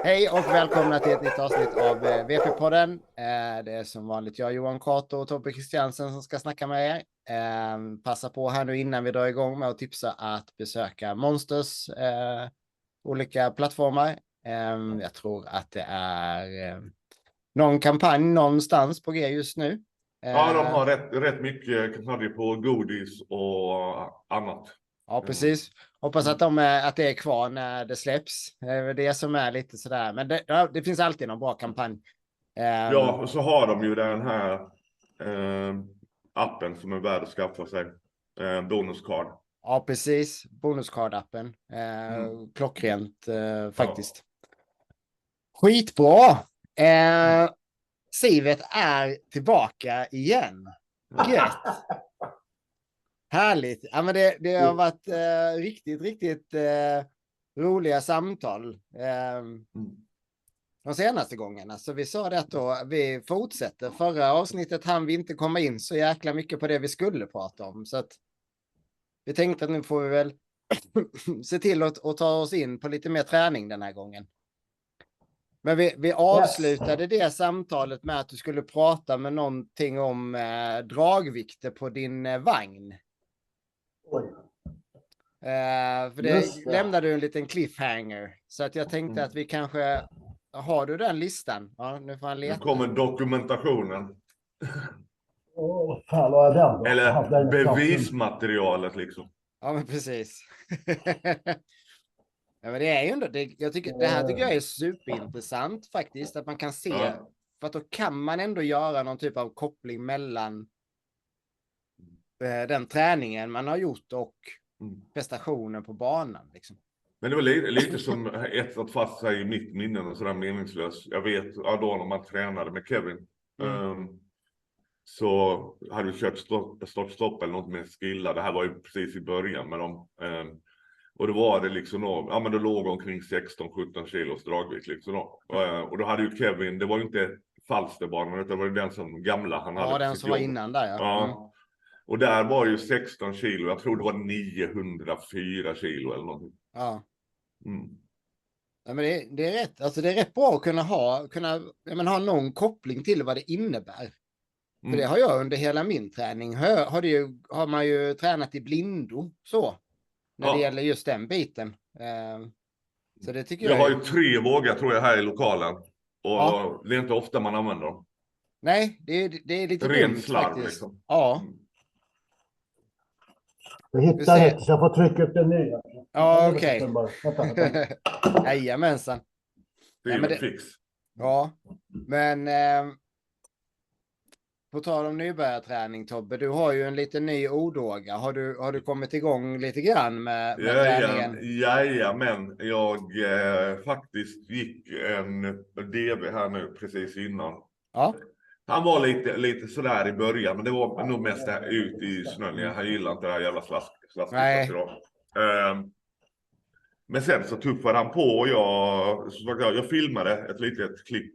Hej och välkomna till ett nytt avsnitt av VP-podden. Det är som vanligt jag, Johan Kato och Tobbe Christiansen som ska snacka med er. Passa på här nu innan vi drar igång med att tipsa att besöka Monsters olika plattformar. Jag tror att det är någon kampanj någonstans på G just nu. Ja, de har rätt mycket kampanjer på godis och annat. Ja, precis. Hoppas att det är kvar när det släpps. Det är det som är lite sådär. Men det finns alltid någon bra kampanj. Ja, och så har de ju den här appen som är värd att skaffa sig. Bonuscard. Ja, precis. Bonuscard-appen. Klockrent faktiskt. Ja. Skitbra! Sivet är tillbaka igen. Gött! Härligt. Ja, men det har varit riktigt roliga samtal de senaste gångerna. Så vi sa det att då vi fortsätter. Förra avsnittet hann vi inte komma in så jäkla mycket på det vi skulle prata om. Så att vi tänkte att nu får vi väl se till att ta oss in på lite mer träning den här gången. Men vi avslutade det samtalet med att du skulle prata med någonting om dragvikter på din vagn. Oj. För det lämnade du en liten cliffhanger. Så att jag tänkte att vi kanske... Har du den listan? Ja, nu får han leta. Nu kommer dokumentationen. Fan, vad är den då? Eller bevismaterialet liksom. Ja, men precis. Ja, men det är ju ändå... Det här tycker jag är superintressant faktiskt. Att man kan se... Ja. För att då kan man ändå göra någon typ av koppling mellan den träningen man har gjort och prestationen på banan liksom. Men det var lite som att fast sig i mitt minne och sådär meningslöst. Jag vet då när man tränade med Kevin så hade vi kört start-stopp eller något med skilla. Det här var ju precis i början med dem. Och då var det liksom ja men det låg omkring 16-17 kilos dragvikt liksom då. Och då hade ju Kevin, det var ju inte Falsterbanan utan det var ju den som gamla han hade. Ja, den som var innan där ja. Och där var ju 16 kilo. Jag tror det var 904 kilo eller någonting. Ja. Ja, men det är rätt. Alltså det är rätt bra att kunna ha någon koppling till vad det innebär. För det har jag under hela min träning. Har man ju tränat i blindo så. När det gäller just den biten. Så det tycker jag har ju 3 vågar tror jag här i lokalen. Och det är inte ofta man använder dem. Nej, det är lite ren slarv liksom. Ja. Jag hittar det så jag får trycka upp den nya. Ja, okej. Jajamensan. Det är ju fix. Ja, men på tal om nybörjarträning, Tobbe, du har ju en liten ny odåga. Har du kommit igång lite grann med träningen? Jajamän, jag faktiskt gick en DV här nu precis innan. Ja. Han var lite sådär i början, men det var nog mest ut i snön. Han gillar inte det här jävla slaskigt. Men sen så tuffade han på och jag filmade ett litet klipp.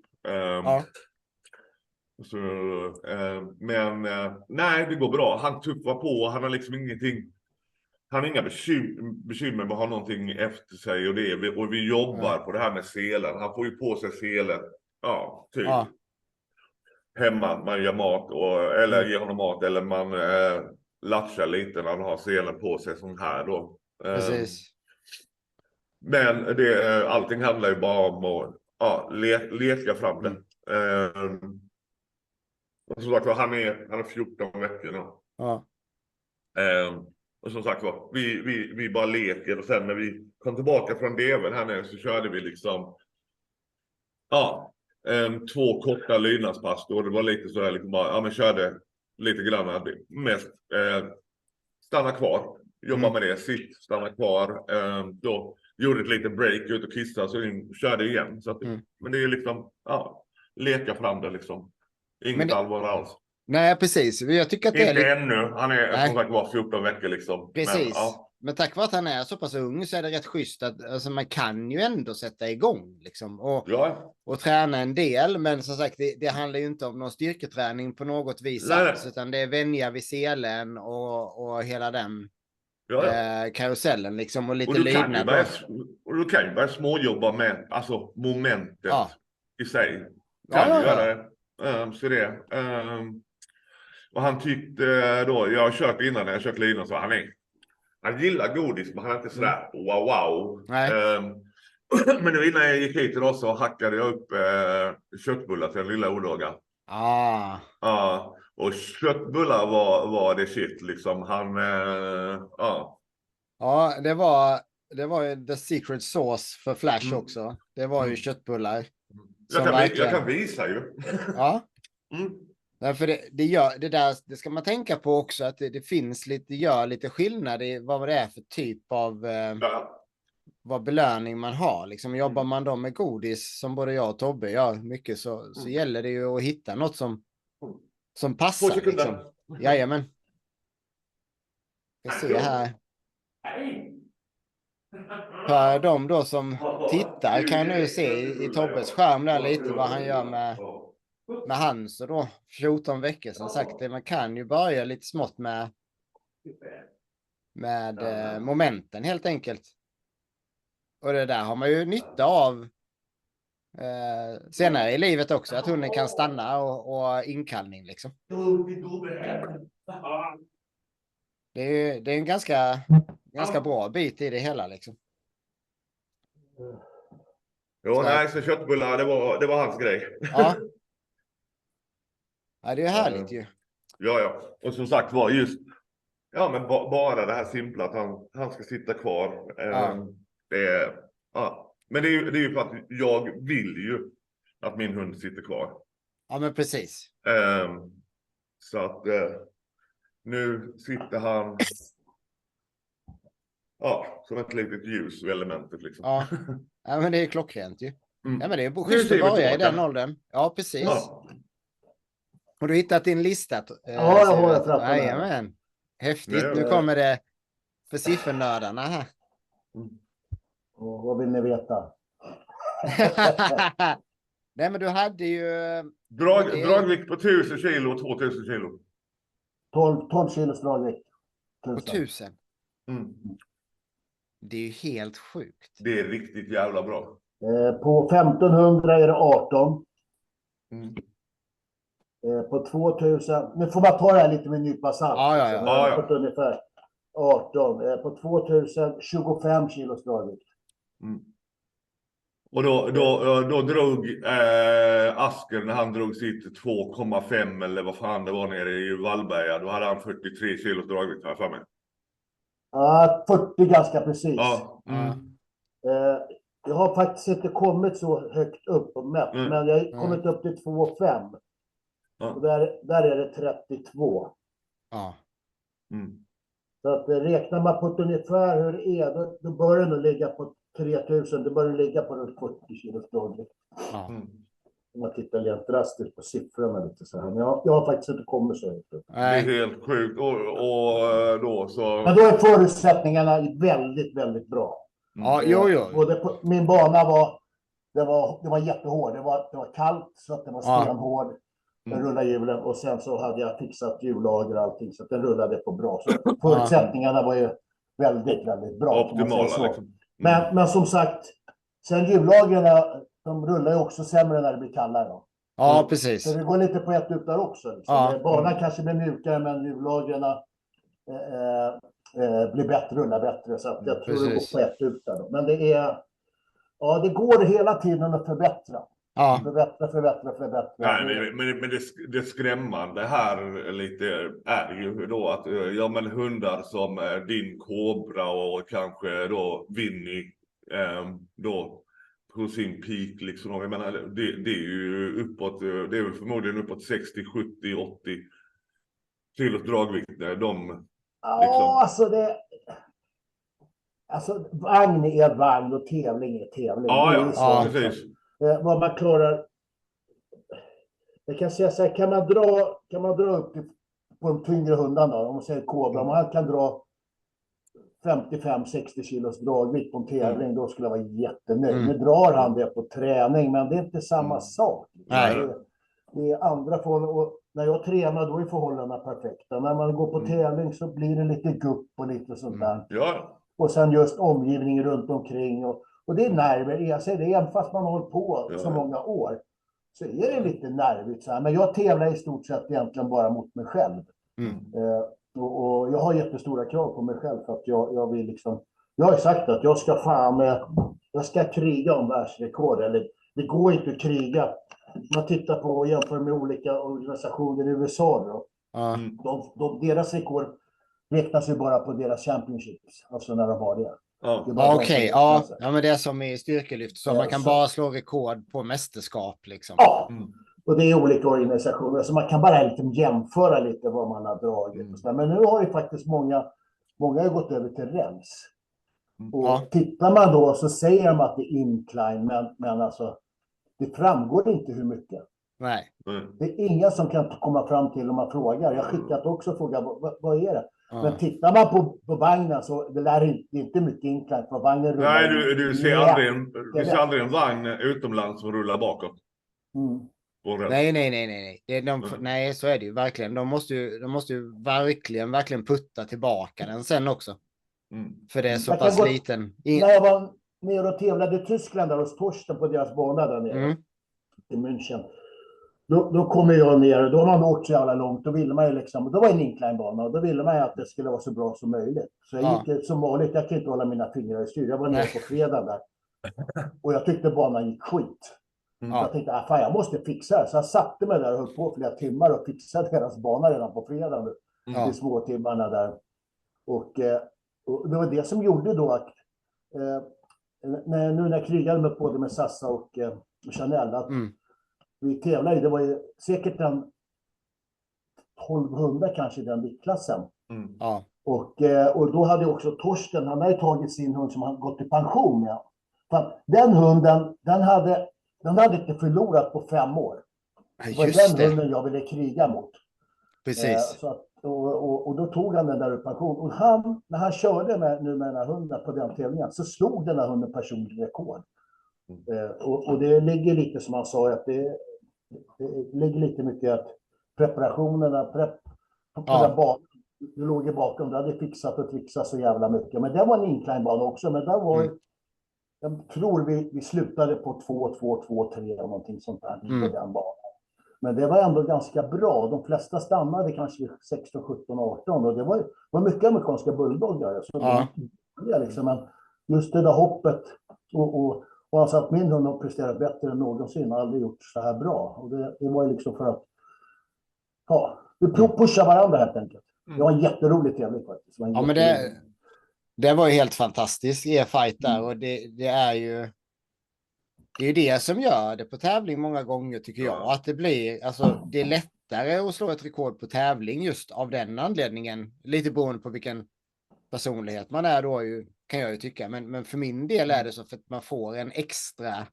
Men nej, det går bra. Han tuffar på, han har liksom ingenting. Han har inga bekymmer med att ha någonting efter sig och vi jobbar på det här med selen. Han får ju på sig selen. Ja, typ. Ja. Hemma, man gör mat eller ger honom mat eller man latchar lite när han har selen på sig som här då. Precis. Men allting handlar ju bara om att leka fram det. Och som sagt var, han är 14 veckor nu. Ja. Och som sagt var, vi bara leker och sen när vi kom tillbaka från DV:n här nu så körde vi liksom 2 korta lydnadspass och det var lite så här liksom bara, men körde lite grann mest stanna kvar, jobba med det, sitt, stanna kvar, då gjorde ett litet break ut och kissa så körde igen så att, men det är liksom leka fram det liksom. Inget allvar alls. Nej, precis. Jag tycker att det inte ännu. Han är som sagt var 14 veckor liksom. Precis. Men tack vare att han är så pass ung så är det rätt schysst att alltså, man kan ju ändå sätta igång liksom. Och träna en del. Men som sagt, det handlar ju inte om någon styrketräning på något vis alls. Utan det är vänja vid selen och hela den karusellen liksom. Och lite lydnad. Och du kan ju börja småjobba med alltså momentet i sig. Kan du göra det. Så det. Och han tyckte då, jag har kört innan när jag kört lina, så han gillar godis, men han är inte sådär wow. Men nu innan jag gick hit idag så hackade jag upp köttbullar till den lilla olaga. Ja, och köttbullar var det shit liksom. Ja, det var ju the secret sauce för Flash också. Det var ju köttbullar. Jag kan visa ju. Ja. Därför det ska man tänka på också, att det finns lite skillnad i vad det är för typ av vad belöning man har. Liksom, jobbar man då med godis som både jag och Tobbe gör mycket, så gäller det ju att hitta något som passar. Liksom. Jajamän. Jag ser här. För de då som tittar kan nu se i Tobbes skärm där lite vad han gör med hans och då 14 veckor sedan sagt det. Man kan ju börja lite smått med momenten helt enkelt. Och det där har man ju nytta av senare i livet också. Att hunden kan stanna och inkallning liksom. Det är en ganska bra bit i det hela liksom. Jo, så köttbullar, det var hans grej. Ja, det är härligt ju. Ja. Och som sagt var just, men bara det här simpla att han ska sitta kvar. Men det är ju för att jag vill ju att min hund sitter kvar. Ja, men precis. Så att nu sitter han som ett litet ljus i elementet liksom. Ja, men det är klockrent ju. Ja, men det är schysst att börja i den åldern. Ja, precis. Ja. Har du hittat din lista? Ja, jag har det framför mig. Jajamän. Häftigt. Nu kommer det för siffernördarna här. Och vad vill ni veta? Nej, men du hade ju... Dragvikt på 1000 kilo och 2000 kilo. 12 kilos dragvikt. På 1000? Det är ju helt sjukt. Det är riktigt jävla bra. På 1500 är det 18. På 2000, nu får man ta det här lite med en nypa salt. Ja. På ungefär 18. På 2000, 25 kilos dragvikt. Och då drog Asker, när han drog sitt 2,5 eller vad fan det var nere i Vallberga, då hade han 43 kilos dragvikt här för mig. Ja, 40 ganska precis. Ja. Jag har faktiskt inte kommit så högt upp och mätt, men jag har kommit upp till 2,5. Och där är det 32. Ja. Så att räknar man på ett ungefär hur det är, då bör det nog ligga på 3000. Det bör det ligga på runt 40 kilos dragvikt. Om man tittar rent drastiskt på siffrorna lite så här. Men jag har faktiskt inte kommit så högt upp. Det är helt sjukt. Och då så... Men då är förutsättningarna väldigt, väldigt bra. Ja, jo. Min bana var jättehård. Det var kallt så att den var stenhård. Den rullade hjulen och sen så hade jag fixat hjullager och allting så att den rullade på bra. Så förutsättningarna var ju väldigt, väldigt bra. Optimala liksom. Men som sagt, sen hjullagren, de rullar ju också sämre när det blir kallare då. Ja, precis. Så det går lite på ett ut där också. Liksom. Banan kanske blir mjukare, men hjullagren blir bättre, rullar bättre. Så att jag tror det går på ett ut där då. Men det är, det går hela tiden att förbättra. Förbättra. Nej, men det skrämmande här lite är ju då att hundar som din Cobra och kanske då Winnie då på sin peak liksom. Jag menar, det är ju uppåt, det är väl förmodligen uppåt 60, 70, 80 kilos dragvikt. Alltså vagn är vagn och tävling är tävling. Ja, precis. Vad man klarar. Jag kan säga så här, kan man dra upp på de tyngre hundarna, om man säger Cobra, man kan dra 55-60 kilos dragvikt på en tävling, då skulle jag vara jättenöjd. Nu drar han det på träning, men det är inte samma sak. Det är andra förhållanden, och när jag tränar då är förhållandena perfekta. När man går på tävling så blir det lite gupp och lite sånt där. Ja. Och sen just omgivningen runt omkring. Och Och det är nerver, jag säger det, även fast man har hållit på så många år. Så är det lite nervigt så här. Men jag tävlar i stort sett egentligen bara mot mig själv. Och jag har jättestora krav på mig själv för att jag vill liksom... Jag har sagt att jag ska kriga om världsrekord. Eller det går inte att kriga. Man tittar på och jämför med olika organisationer i USA då. Deras rekord räknas ju bara på deras championships. Alltså när de har det. Okej, ja, men det är som i styrkelyft. Så man kan bara slå rekord på mästerskap liksom. Ja, och det är olika organisationer. Så man kan bara liksom jämföra lite vad man har dragit. Men nu har ju faktiskt många har gått över till räls. Och tittar man då så säger de att det är incline, men alltså det framgår inte hur mycket. Nej. Det är ingen som kan komma fram till om man frågar. Jag har skickat också fråga vad är det? Men tittar man på vagnen så det är inte mycket incline på vagnen. Nej, du ser aldrig en vagn utomlands som rullar bakåt. Nej. Nej, så är det ju verkligen. De måste ju verkligen putta tillbaka den sen också. För det är så pass liten. När jag var nere och tävlade i Tyskland där hos Torsten på deras bana där nere i München. Då kommer jag ner och då har man åkt så jävla långt. Då ville man ju liksom, då var det en incline-bana och då ville man ju att det skulle vara så bra som möjligt. Så jag gick som vanligt, jag kan inte hålla mina fingrar i styr. Jag var nere på fredag där. Och jag tyckte banan gick skit. Jag tänkte, fan jag måste fixa det. Så jag satte mig där och höll på flera timmar och fixade deras bana redan på fredag. I små timmarna där. Och det var det som gjorde då att när jag krigade med både med Sassa och Chanel att vi tävlade, det var ju säkert en 1200 kanske i den viktklassen. Och då hade också Torsten, han hade tagit sin hund som han gått i pension med. För den hunden, den hade inte förlorat på 5 år. Det var den hunden jag ville kriga mot. Precis. Och då tog han den där ur pension. Och när han körde med den här hunden på den tävlingen så slog den här hunden personlig rekord. Och det ligger lite som han sa att det ligger lite mycket att preparationerna på den banan, det låg i bakom, det hade fixat och trixat så jävla mycket. Men det var en incline-bana också, men där var jag tror vi slutade på 2-2-2-3 och någonting sånt där på den banan. Men det var ändå ganska bra. De flesta stannade kanske 16, 17, 18 och det var mycket amerikanska bulldoggar. Så liksom, men just det där hoppet och han sa att min hund har presterat bättre än någonsin och aldrig gjort så här bra. Och det var ju liksom för att vi pushar varandra helt enkelt. Det var en jätterolig tävling faktiskt. Ja, men det var ju helt fantastiskt i fight där och det är ju det som gör det på tävling många gånger tycker jag. Att det är lättare att slå ett rekord på tävling just av den anledningen. Lite beroende på vilken personlighet man är då kan jag ju tycka. Men för min del är det så för att man får en extra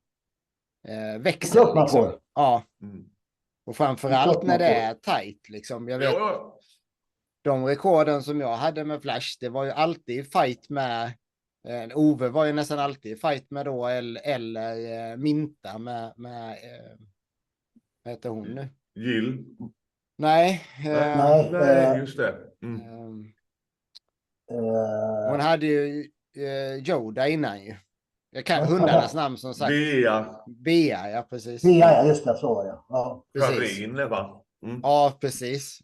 växel. Liksom. Ja. Och framförallt när det är tajt liksom. Jag vet, de rekorden som jag hade med Flash, det var ju alltid fight med Ove var ju nästan alltid fight med då eller Minta med vad heter hon nu? Jill? Nej, just det. Hon hade ju Yoda innan ju. Jag kan hundarnas namn som sagt. Bea, ja precis. Bea, ja just det, så var det. Ja. Karin, va? Ja, precis.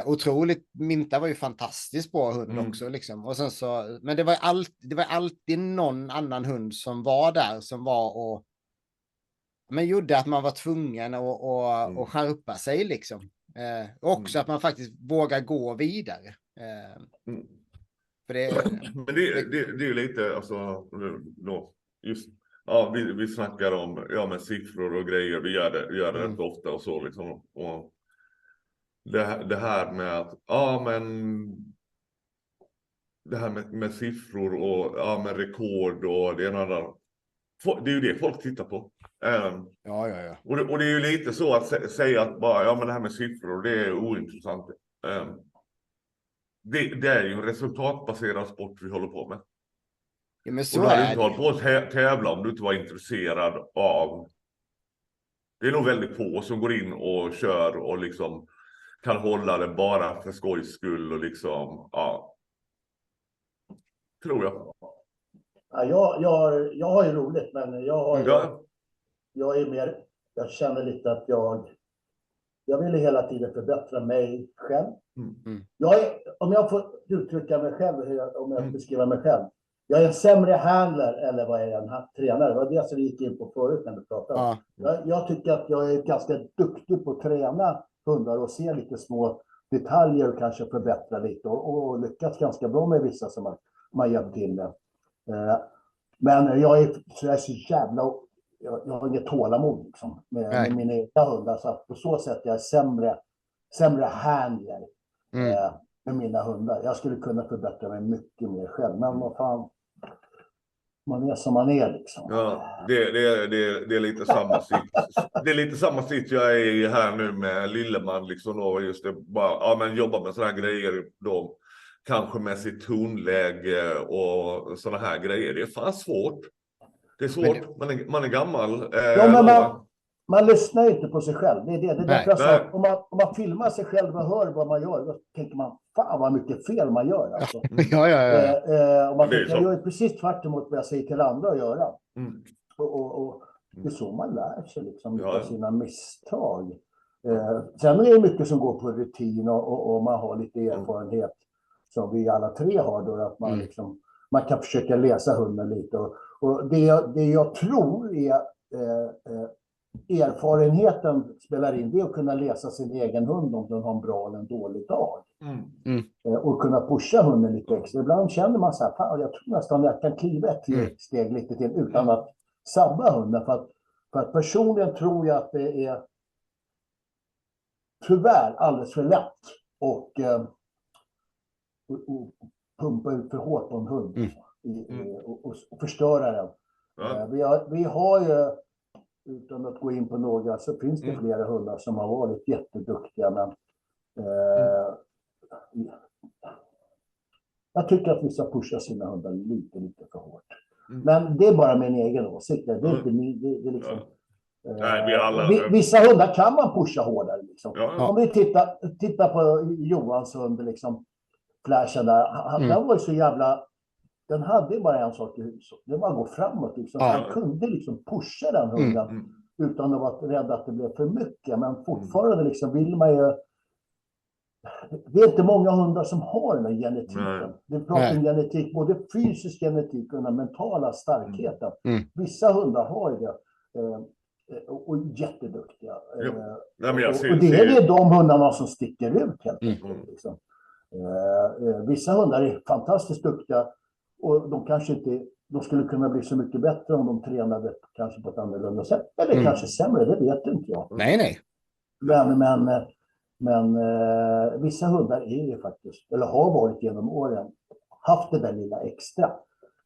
Otroligt, Minta var ju fantastiskt bra hund också liksom. Och sen så, men det var alltid någon annan hund som var där som var och men gjorde att man var tvungen att skärpa sig liksom. Också att man faktiskt vågar gå vidare. För men det är ju lite alltså då, just vi snackar om med siffror och grejer, vi gör det rätt ofta och så liksom och det här med att det här med siffror och med rekord och det ena där. Det är ju det folk tittar på. Ja. Och det är ju lite så att säga att bara men det här med siffror det är ointressant. Det är ju en resultatbaserad sport vi håller på med. Ja, men så och du hade inte hållit på att tävla om du inte var intresserad av. Det är nog väldigt få som går in och kör och liksom kan hålla det bara för skojs skull och liksom, tror jag. jag har ju roligt, men jag är mer, jag känner lite att jag vill hela tiden förbättra mig själv. Om jag får uttrycka mig själv, om jag beskriver mig själv. Jag är en sämre handler eller vad jag är en tränare. Det var det som vi gick in på förut när vi pratade. Jag tycker att jag är ganska duktig på att träna hundar och se lite små detaljer och kanske förbättra lite. Och lyckats ganska bra med vissa som man hjälpt till med. Men jag är så jävla... Jag har inget tålamod liksom, med mina egna hundar. Så att på så sätt jag är sämre handler med mina hundar. Jag skulle kunna förbättra mig mycket mer själv. Men vad fan, man är som man är liksom. Ja, det är lite samma sits. Det är lite samma sits jag är i här nu med Lilleman liksom. Och just det, bara, men jobba med sådana här grejer då. Kanske med sitt tonläge och sådana här grejer. Det är fan svårt. Det är svårt, man är gammal. Man lyssnar inte på sig själv. Det är därför om man filmar sig själv och hör vad man gör, då tänker man, fan vad mycket fel man gör. Alltså. Och man tänker, jag gör precis tvärt emot vad jag säger till andra att göra. Och det är så man lär sig liksom, av sina misstag. Sen är det mycket som går på rutin och man har lite erfarenhet som vi alla tre har. Då, att man, liksom, man kan försöka läsa hunden lite. Och det jag tror är erfarenheten spelar in, det är att kunna läsa sin egen hund om den har en bra eller en dålig dag. Och kunna pusha hunden lite extra. Ibland känner man så här, fan, jag tror nästan att jag kan kliva ett steg lite till utan att sabba hunden. För att personligen tror jag att det är tyvärr alldeles för lätt och pumpa ut för hårt på en hund och förstöra den. Vi har ju, utan att gå in på några, så finns det flera hundar som har varit jätteduktiga, men jag tycker att vissa pushar sina hundar lite för hårt. Men det är bara min egen åsikt. Det är inte det är liksom... Vissa hundar kan man pusha hårdare. Liksom. Om vi tittar på Johans hund, liksom, Flashen där, den var ju så jävla... Den hade bara en sak i huset. Det var att gå framåt. Liksom. Han kunde liksom pusha den hunden utan att vara rädd att det blev för mycket. Men fortfarande liksom vill man ju... Det är inte många hundar som har den här genetiken. Det pratar om genetik, både fysisk genetik och den mentala starkheten. Vissa hundar har det. Och jätteduktiga. Och det är de hundarna som sticker ut helt enkelt. Liksom. Vissa hundar är fantastiskt duktiga. Och de kanske inte, de skulle kunna bli så mycket bättre om de tränade kanske på ett annorlunda sätt. Eller kanske sämre, det vet inte jag. Nej. Men vissa hundar är ju faktiskt, eller har varit genom åren, haft det där lilla extra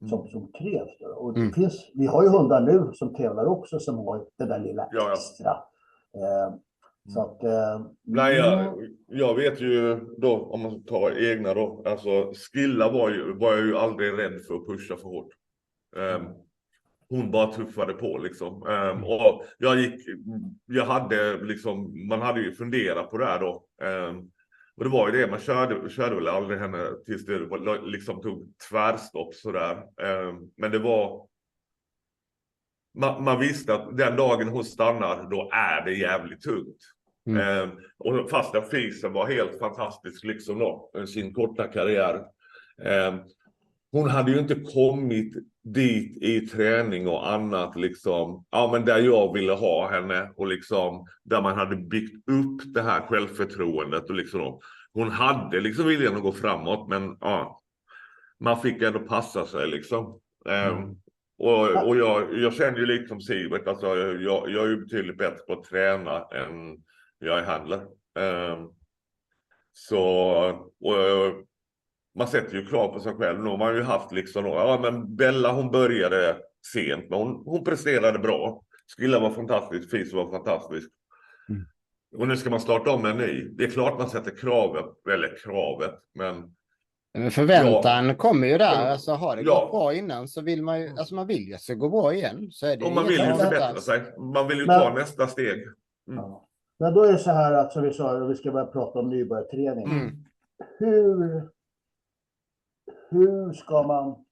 som krävs. Och det finns, vi har ju hundar nu som tävlar också som har det där lilla extra. Så att, jag vet ju då, om man tar egna då, alltså Skilla var jag ju aldrig rädd för att pusha för hårt. Hon bara tuffade på liksom. Och jag hade liksom, man hade ju funderat på det här då. Och det var ju det, man körde väl aldrig henne tills det liksom tog tvärstopp sådär. Men det var... Man visste att den dagen hon stannar, då är det jävligt tungt. Och fast att Fisen var helt fantastisk liksom då, sin korta karriär. Hon hade ju inte kommit dit i träning och annat liksom. Ja, men där jag ville ha henne och liksom där man hade byggt upp det här självförtroendet och liksom. Hon hade liksom viljan att gå framåt, men ja, man fick ändå passa sig liksom. Och jag känner ju liksom Sivert, alltså jag är ju betydligt bättre på att träna än jag är handlar. Man sätter ju krav på sig själv. Nu har man ju haft liksom, men Bella hon började sent, men hon presterade bra. Skilla var fantastisk, Fis var fantastisk. Och nu ska man starta om en ny. Det är klart man sätter kravet, men förväntan kommer ju där. Alltså har det gått bra innan så vill man ju, alltså man vill ju att det ska gå bra igen. Så är det. Och man vill ju förbättra sig. Man vill ju ta nästa steg. Men då är det så här att, som vi sa, vi ska börja prata om nybörjarträning. Hur ska man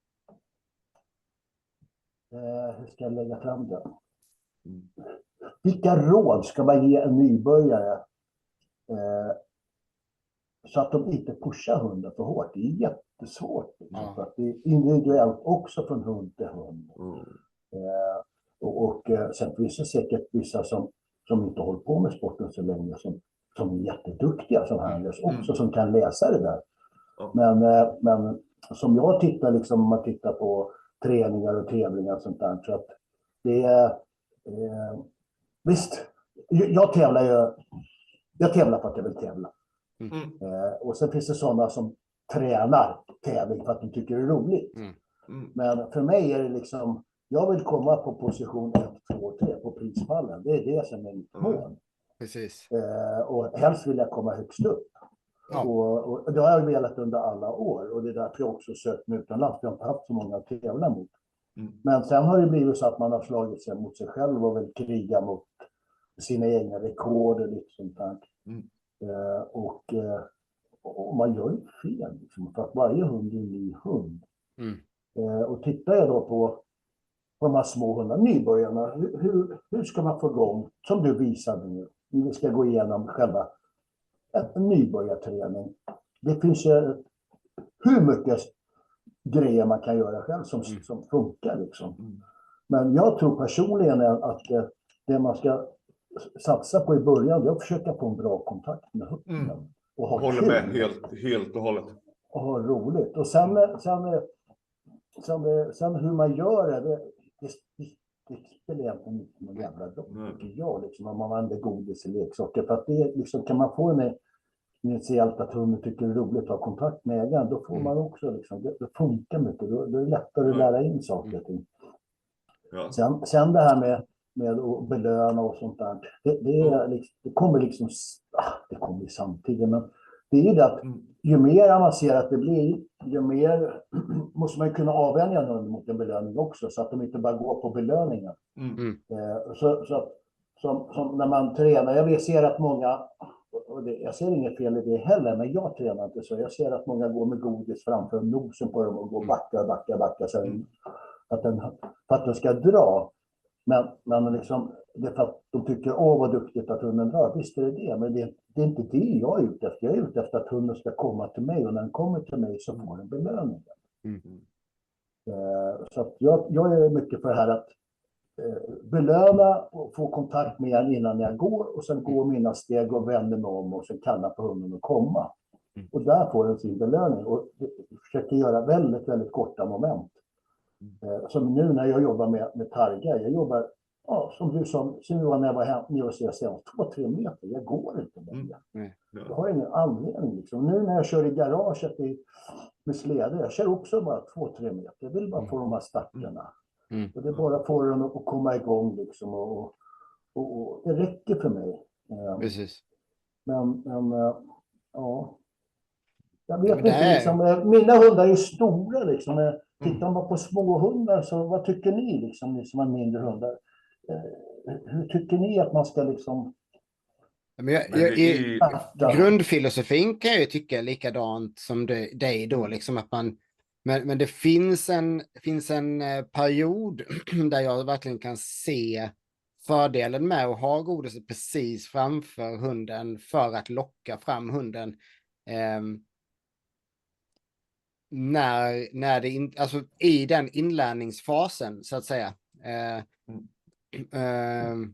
hur ska jag lägga fram det? Vilka råd ska man ge en nybörjare så att de inte pushar hunden för hårt? Det är jättesvårt. Liksom, för att det är individuellt också från hund till hund. Sen finns det säkert vissa som inte håller på med sporten så länge som är jätteduktiga som handlers också, som kan läsa det där. Men som jag tittar, liksom, om man tittar på träningar och tävlingar och sånt där, så att det är visst, jag tävlar för att jag vill tävla. Och sen finns det sådana som tränar tävling för att de tycker det är roligt. Men för mig är det liksom, jag vill komma på position 1, 2, 3 på prispallen. Det är det som är mitt mål. Precis. Och helst vill jag komma högst upp. Och det har jag velat under alla år. Och det är därför jag också sökt mig utomlands. Jag har inte haft så många att tävla mot. Men sen har det blivit så att man har slagit sig mot sig själv och vill kriga mot sina egna rekord och lite sånt där. Och man gör ju fel. Liksom, för att varje hund är en ny hund. Och tittar jag då på de här små hundarna, nybörjarna, hur ska man få igång, som du visade nu, vi ska gå igenom själva en nybörjarträning. Det finns hur mycket grejer man kan göra själv som funkar liksom. Men jag tror personligen att det man ska satsa på i början, det är att försöka få en bra kontakt med hunden. Och ha håller kul. med helt och hållet. Och ha roligt. Och sen hur man gör det spelar egentligen inte någon jävla roll, tycker jag. Liksom, om man använder godis i leksaker. För att det liksom, kan man få en initiellt att hunden tycker det är roligt att ha kontakt med ägaren, då får man också liksom, det funkar mycket. Då är det lättare att lära in saker. Sen det här med att belöna och sånt där. Det kommer liksom, det kommer samtidigt, men det är ju det att ju mer avancerat det blir, ju mer måste man kunna avvänja någon mot en belöning också, så att de inte bara går på belöningar. Så när man tränar, jag ser att många, och jag ser inget fel i det heller, men jag tränar inte så. Jag ser att många går med godis framför nosen på dem och går backa så för att den ska dra. Men liksom, det är för att de tycker, vad duktigt att hunden drar. Visst är det, men det är inte det jag är ute efter. Jag är ute efter att hunden ska komma till mig, och när den kommer till mig så får den belöning. Så att jag är mycket för det här att belöna och få kontakt med den innan jag går, och sen gå mina steg och vänder mig om och sen kalla på hunden att komma. Och där får den sin belöning, och försöker göra väldigt, väldigt korta moment. Som nu när jag jobbar med targar, jag jobbar, som du sa, när jag var nere och ser 2-3 meter, jag går inte längre. Jag har ingen anledning liksom. Nu när jag kör i garaget med släder, jag kör också bara 2-3 meter, jag vill bara få de här starterna. Och det är bara få den att komma igång liksom, och det räcker för mig. Precis. Men ja, jag vet inte liksom, mina hundar är stora liksom. Tittar man på små hundar, så vad tycker ni liksom, ni som har mindre hundar? Hur tycker ni att man ska liksom... Grundfilosofin kan jag ju tycka likadant som dig då, liksom att man... Men det finns en period där jag verkligen kan se fördelen med att ha godiset precis framför hunden för att locka fram hunden. När det alltså i den inlärningsfasen så att säga.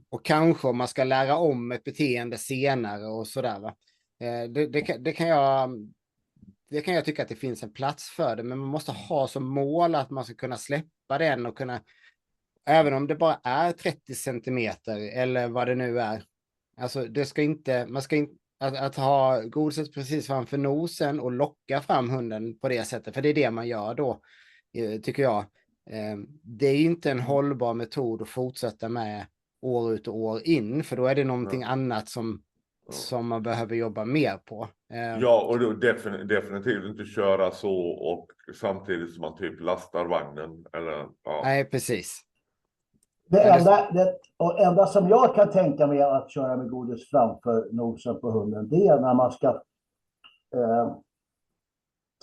Och kanske om man ska lära om ett beteende senare och sådär, va. Det kan jag tycka att det finns en plats för det, men man måste ha som mål att man ska kunna släppa den och kunna, även om det bara är 30 centimeter eller vad det nu är. Alltså det ska inte, man ska inte, att ha godiset precis framför nosen och locka fram hunden på det sättet, för det är det man gör då, tycker jag. Det är inte en hållbar metod att fortsätta med år ut och år in, för då är det någonting annat som man behöver jobba mer på. Ja, och då definitivt inte köra så och samtidigt som man typ lastar vagnen. Eller, Nej, precis. Det enda som jag kan tänka mig att köra med godis framför nosen på hunden, det är när man ska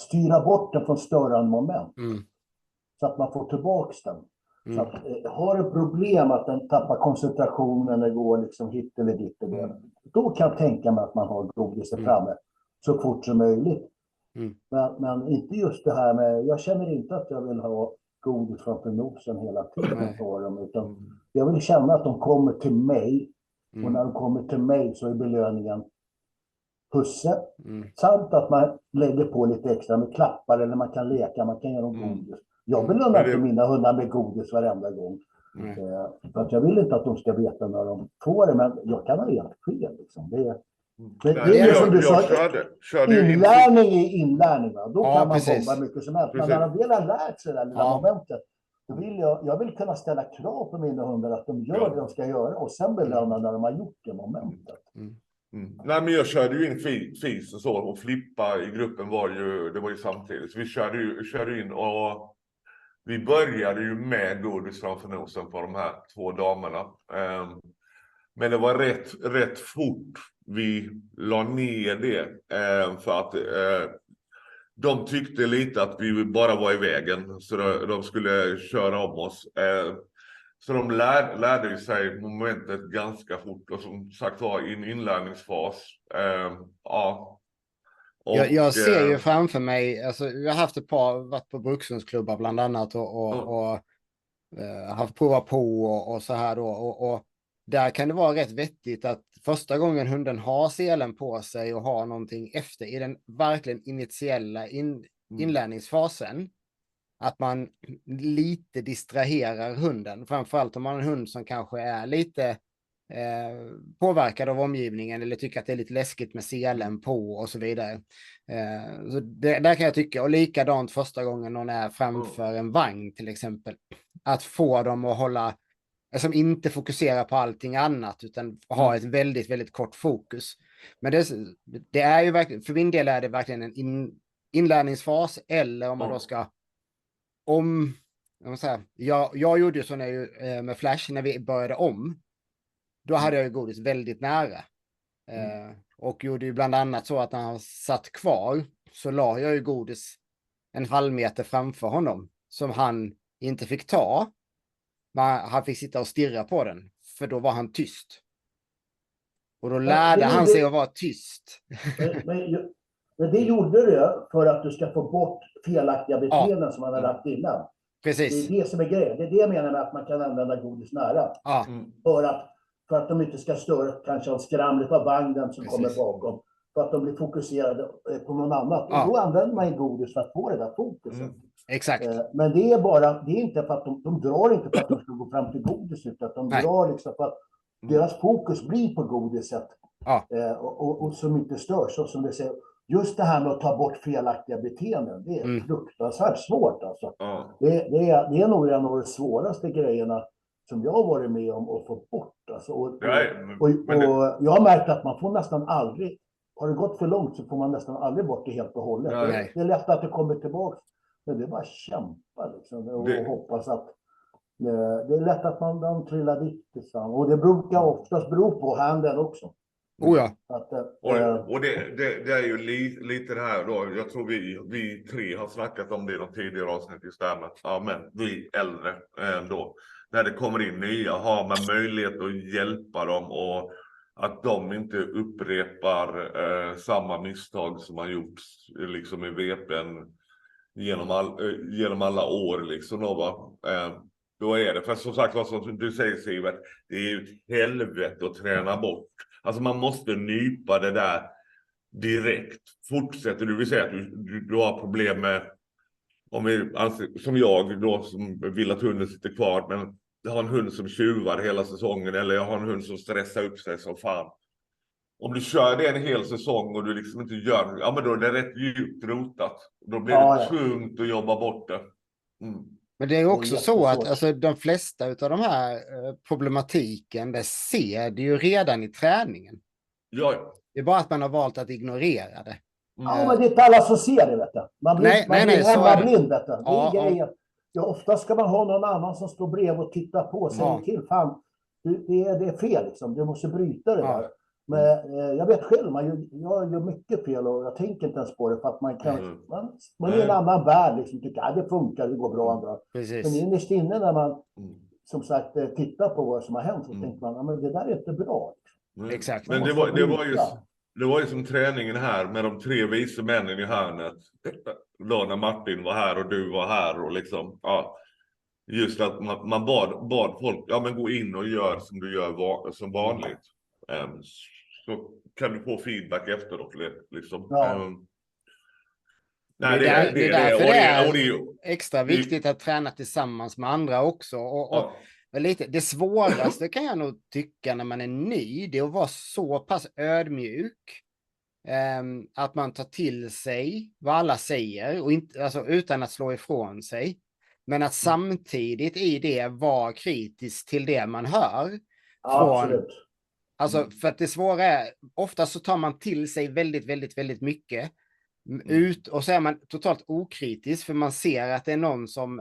styra bort den från störande moment. Så att man får tillbaka den. Så att, har du problem att den tappar koncentrationen eller går liksom hit eller dit. Då kan jag tänka mig att man har godiset framme så fort som möjligt. Men inte just det här med, jag känner inte att jag vill ha godis framför nosen hela tiden på dem. Utan jag vill känna att de kommer till mig. Och när de kommer till mig så är belöningen pusse. Samt att man lägger på lite extra med klappar eller man kan leka, man kan göra godis. Jag belönar inte mina hundar med godis varenda gång. För att jag vill inte att de ska veta när de får det, men jag kan ha helt fel. Liksom. Det är som du sa, inlärning är inlärning. Va? Då kan man bomba mycket som helst. Men när de väl har lärt sig det lilla momentet, då vill jag vill kunna ställa krav på mina hundar att de gör det de ska göra och sen belöna när de har gjort det momentet. Nej, men jag körde ju in fis och så, och flippa i gruppen det var ju samtidigt. Så vi körde in och vi började ju med godis framför nosen på de här 2 damerna. Men det var rätt fort vi la ner det. För att de tyckte lite att vi bara var i vägen. Så de skulle köra om oss. Så de lärde sig momentet ganska fort. Och som sagt var i en inlärningsfas. Och, jag ser ju framför mig, alltså, jag har haft varit på brukshundsklubbar bland annat och haft prova på och så här då. Och där kan det vara rätt vettigt att första gången hunden har selen på sig och har någonting efter i den verkligen initiella inlärningsfasen, att man lite distraherar hunden. Framförallt om man har en hund som kanske är lite påverkad av omgivningen eller tycker att det är lite läskigt med selen på och så vidare. Så där kan jag tycka, och likadant första gången någon är framför en vagn till exempel, att få dem att hålla, som inte fokuserar på allting annat utan ha ett väldigt, väldigt kort fokus. Men det är ju verkligen, för min del är det verkligen en inlärningsfas, eller om man då ska jag gjorde ju så med Flash när vi började om. Då hade jag ju godis väldigt nära. Och gjorde ju bland annat så att när han satt kvar så la jag ju godis 1/2 meter framför honom som han inte fick ta. Men han fick sitta och stirra på den, för då var han tyst. Och då lärde han sig att vara tyst. Men det gjorde du för att du ska få bort felaktiga beteenden som man har lagt innan. Precis. Det är det som är grejen. Det är det jag menar med att man kan använda godis nära. För att de inte ska störa kanske av skramlet av vagnen som kommer bakom. För att de blir fokuserade på någon annat. Och då använder man godis för att få det där fokuset. Exakt. Men det är inte för att de drar inte för att de ska gå fram till godis, utan att de drar liksom för att deras fokus blir på godiset. Och som inte störs. Så som det säger, just det här med att ta bort felaktiga beteenden, det är fruktansvärt svårt. Alltså. Det är nog en av de svåraste grejerna som jag har varit med om att få bort. Alltså. Och jag har märkt att man får nästan aldrig, har det gått för långt så får man nästan aldrig bort det helt och hållet. Det är lätt att det kommer tillbaka. Men det är bara att kämpa liksom, och hoppas att det är lätt att man trillar dit tillsammans. Och det brukar oftast bero på handen också. Och det är ju lite det här då. Jag tror vi 3 har snackat om det i de tidigare avsnitt just där med, men vi äldre då. När det kommer in nya har man möjlighet att hjälpa dem och att de inte upprepar samma misstag som har gjorts liksom i VPN genom alla år liksom då, va? Då är det, för som sagt vad som du säger Sivert, det är ju ett helvete att träna bort. Alltså man måste nypa det där direkt. Fortsätter du vill säga att du har problem med, om vi anser, som jag då som vill att hunden sitter kvar, men jag har en hund som tjuvar hela säsongen, eller jag har en hund som stressar upp sig som fan. Om du kör det en hel säsong och du liksom inte gör, men då är det rätt djupt rotat. Då blir det tungt att jobba bort det. Men det är också så att alltså, de flesta av de här problematiken, det ser det ju redan i träningen. Ja. Det är bara att man har valt att ignorera det. Ja, men det är inte alla som ser det, vet du. Man blir hemmablind, vet du. Det är grejen. Ja, ofta ska man ha någon annan som står bredvid och tittar på och säger till. Fan, det är fel liksom. Du måste bryta det där. Men jag vet själv, jag gör mycket fel och jag tänker inte ens på det för att man är i en annan värld liksom, tycker att det funkar, det går bra andra. Men innerst inne när man som sagt tittar på vad som har hänt så tänker man, men det där är inte bra. Exakt. Men det var ju som träningen här med de 3 vise männen i hörnet. Då när Martin var här och du var här och liksom, ja. Just att man bad folk, ja men gå in och gör som du gör som vanligt. Så kan du få feedback efteråt liksom. Nej, det är därför det är extra viktigt att träna tillsammans med andra också. Och lite, det svåraste kan jag nog tycka när man är ny, det är att vara så pass ödmjuk att man tar till sig vad alla säger och inte, alltså, utan att slå ifrån sig. Men att samtidigt i det vara kritisk till det man hör. Alltså, för att det svåra är, ofta så tar man till sig väldigt, väldigt, väldigt mycket. Och så är man totalt okritisk för man ser att det är någon som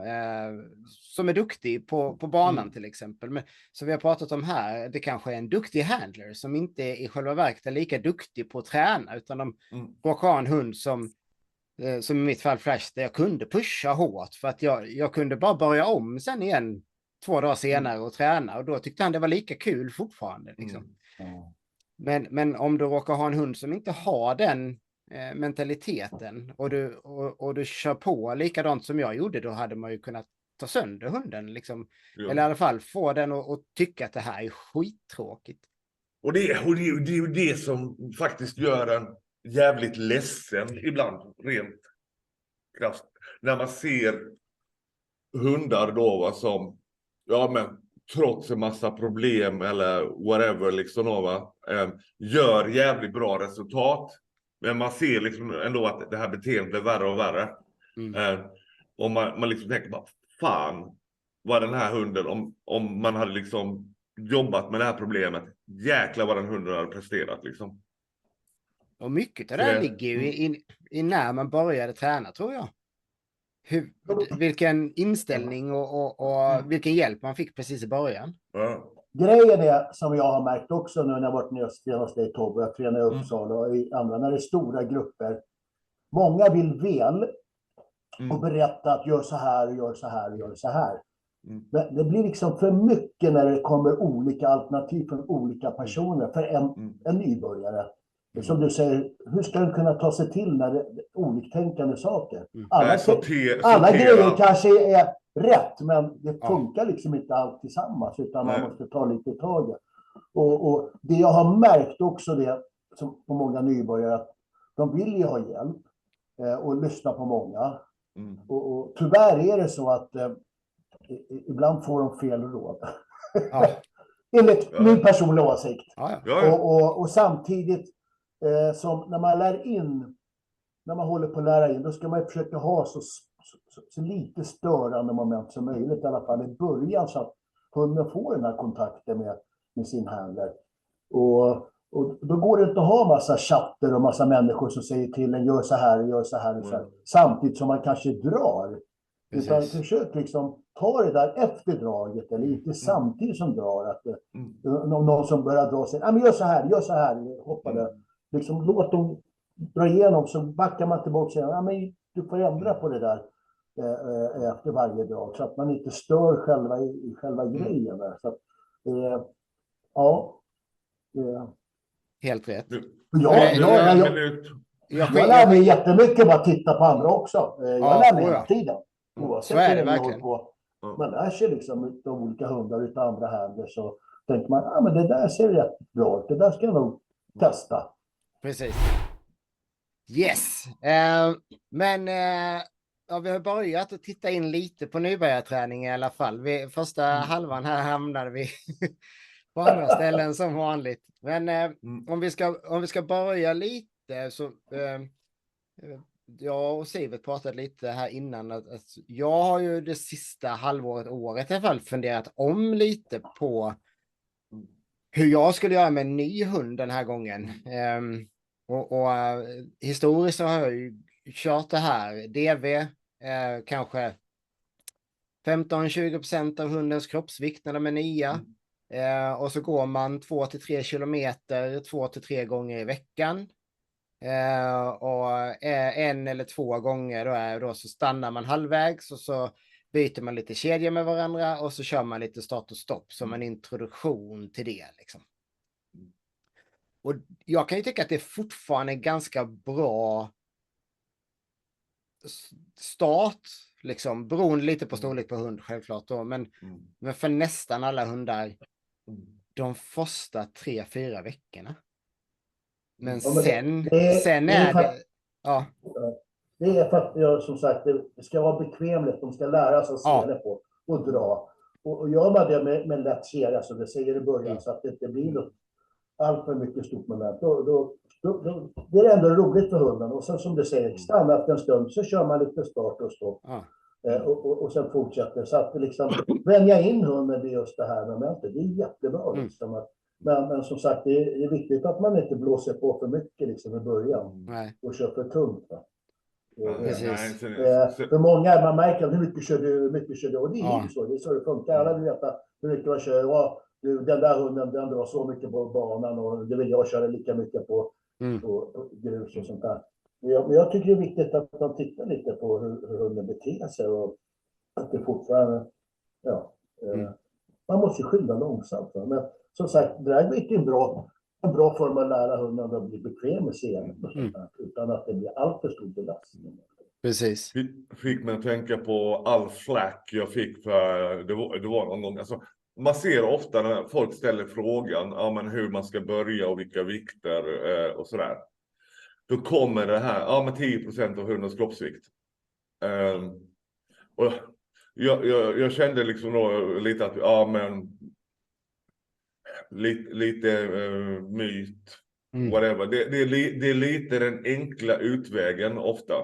är duktig på banan till exempel. Men, så vi har pratat om här, det kanske är en duktig handler som inte i själva verket är lika duktig på att träna, utan de råkar ha en hund som i mitt fall Flash, där jag kunde pusha hårt för att jag kunde bara börja om sen igen 2 dagar senare och träna, och då tyckte han det var lika kul fortfarande liksom. Men om du råkar ha en hund som inte har den mentaliteten och du kör på likadant som jag gjorde, då hade man ju kunnat ta sönder hunden liksom. Eller i alla fall få den att tycka att det här är skittråkigt. Och det är ju det som faktiskt gör en jävligt ledsen ibland, rent krasst, när man ser hundar då som, ja men trots en massa problem eller whatever liksom då, gör jävligt bra resultat. Men man ser liksom ändå att det här beteendet blir värre och värre. Och man liksom tänker bara, fan vad den här hunden, om man hade liksom jobbat med det här problemet, jäklar vad den hunden hade presterat liksom. Och mycket av det här ligger ju i när man började träna, tror jag. Vilken inställning och vilken hjälp man fick precis i början. Grejen är, som jag har märkt också nu när jag varit nere hos dig Tobbe, jag tränar i Uppsala och i andra, när det är stora grupper. Många vill väl och berätta att gör så här, gör så här, gör så här. Men det blir liksom för mycket när det kommer olika alternativ från olika personer för en nybörjare. Som du säger, hur ska den kunna ta sig till när det är oliktänkande saker? Alla grejer kanske är rätt, men det funkar liksom inte allt tillsammans, utan man måste ta lite tag. Och det jag har märkt också, det som på många nybörjare, att de vill ju ha hjälp och lyssna på många. Och tyvärr är det så att ibland får de fel råd. Enligt min personliga åsikt. Och samtidigt som när man lär in, när man håller på att lära in, då ska man försöka ha så lite störande moment som möjligt, i alla fall i början, så att hunden får den här kontakten med sin handler. Och då går det inte att ha massa chatter och massa människor som säger till en gör så här, gör så här, och så här, samtidigt som man kanske drar. Utan försök liksom ta det där efter draget, eller inte samtidigt som drar. Att någon som börjar dra sig, men gör så här, hoppa där. Liksom, låt dem dra igenom, så backar man tillbaka och säger, men du får ändra på det där efter varje drag, så att man inte stör själva grejen där. Så att, helt rätt. Jag lär mig jättemycket bara titta på andra också. Jag lär mig hela tiden. Så är det verkligen. Man lär sig liksom av olika hundar utav andra händer, så tänker man, men det där ser rätt bra ut. Det där ska jag nog testa. Precis. Yes. Men vi har börjat att titta in lite på nybörjarträning i alla fall. Första halvan här hamnade vi på andra ställen som vanligt. Men om vi ska börja lite, så jag och Sivert pratade lite här innan att jag har ju det sista året i alla fall funderat om lite på hur jag skulle göra med en ny hund den här gången. Och historiskt så har jag ju kört det här. DV kanske 15-20% av hundens kroppsvikt när de är nya. Och så går man 2 till 3 kilometer 2 till 3 gånger i veckan. Och 1 eller 2 gånger då så stannar man halvvägs och så byter man lite kedjor med varandra och så kör man lite start och stopp som en introduktion till det liksom. Och jag kan ju tycka att det är fortfarande ganska bra start liksom, beroende lite på storlek på hund självklart då, men för nästan alla hundar de första 3-4 veckorna. Men sen är det ja. Det är för att jag, som sagt, det ska vara bekvämligt. De ska lära sig att sele på och dra. Och gör man det med lätt kedja, som det säger i början, så att det inte blir något allt för mycket stort moment. Då det är ändå roligt för hunden. Och sen som du säger, stanna efter en stund, så kör man lite start och stopp. Och sen fortsätter. Så att liksom vänja in hunden vid just det här momentet. Det är jättebra liksom. Men som sagt, det är viktigt att man inte blåser på för mycket liksom i början. Och kör för tungt. För många, man märker hur mycket kör du. Och det är ju så, det är så det funkar. Alla vill veta hur mycket man kör. Den där hunden, den drar så mycket på banan och det vill jag köra lika mycket på grus och sånt där. Men jag tycker det är viktigt att man tittar lite på hur hunden beter sig och att det fortfarande, man måste skynda långsamt. Men som sagt, dragbit är en bra form att lära hunden att bli bekväm med scenen utan att det blir allt för stor belastning. Precis. Fick mig att tänka på all flack jag fick för det var någon gång, alltså, man ser ofta när folk ställer frågan men hur man ska börja och vilka vikter och sådär. Då kommer det här, med 10% av hundens kroppsvikt. Och jag kände liksom då lite att, lite myt, whatever. Det är lite den enkla utvägen ofta.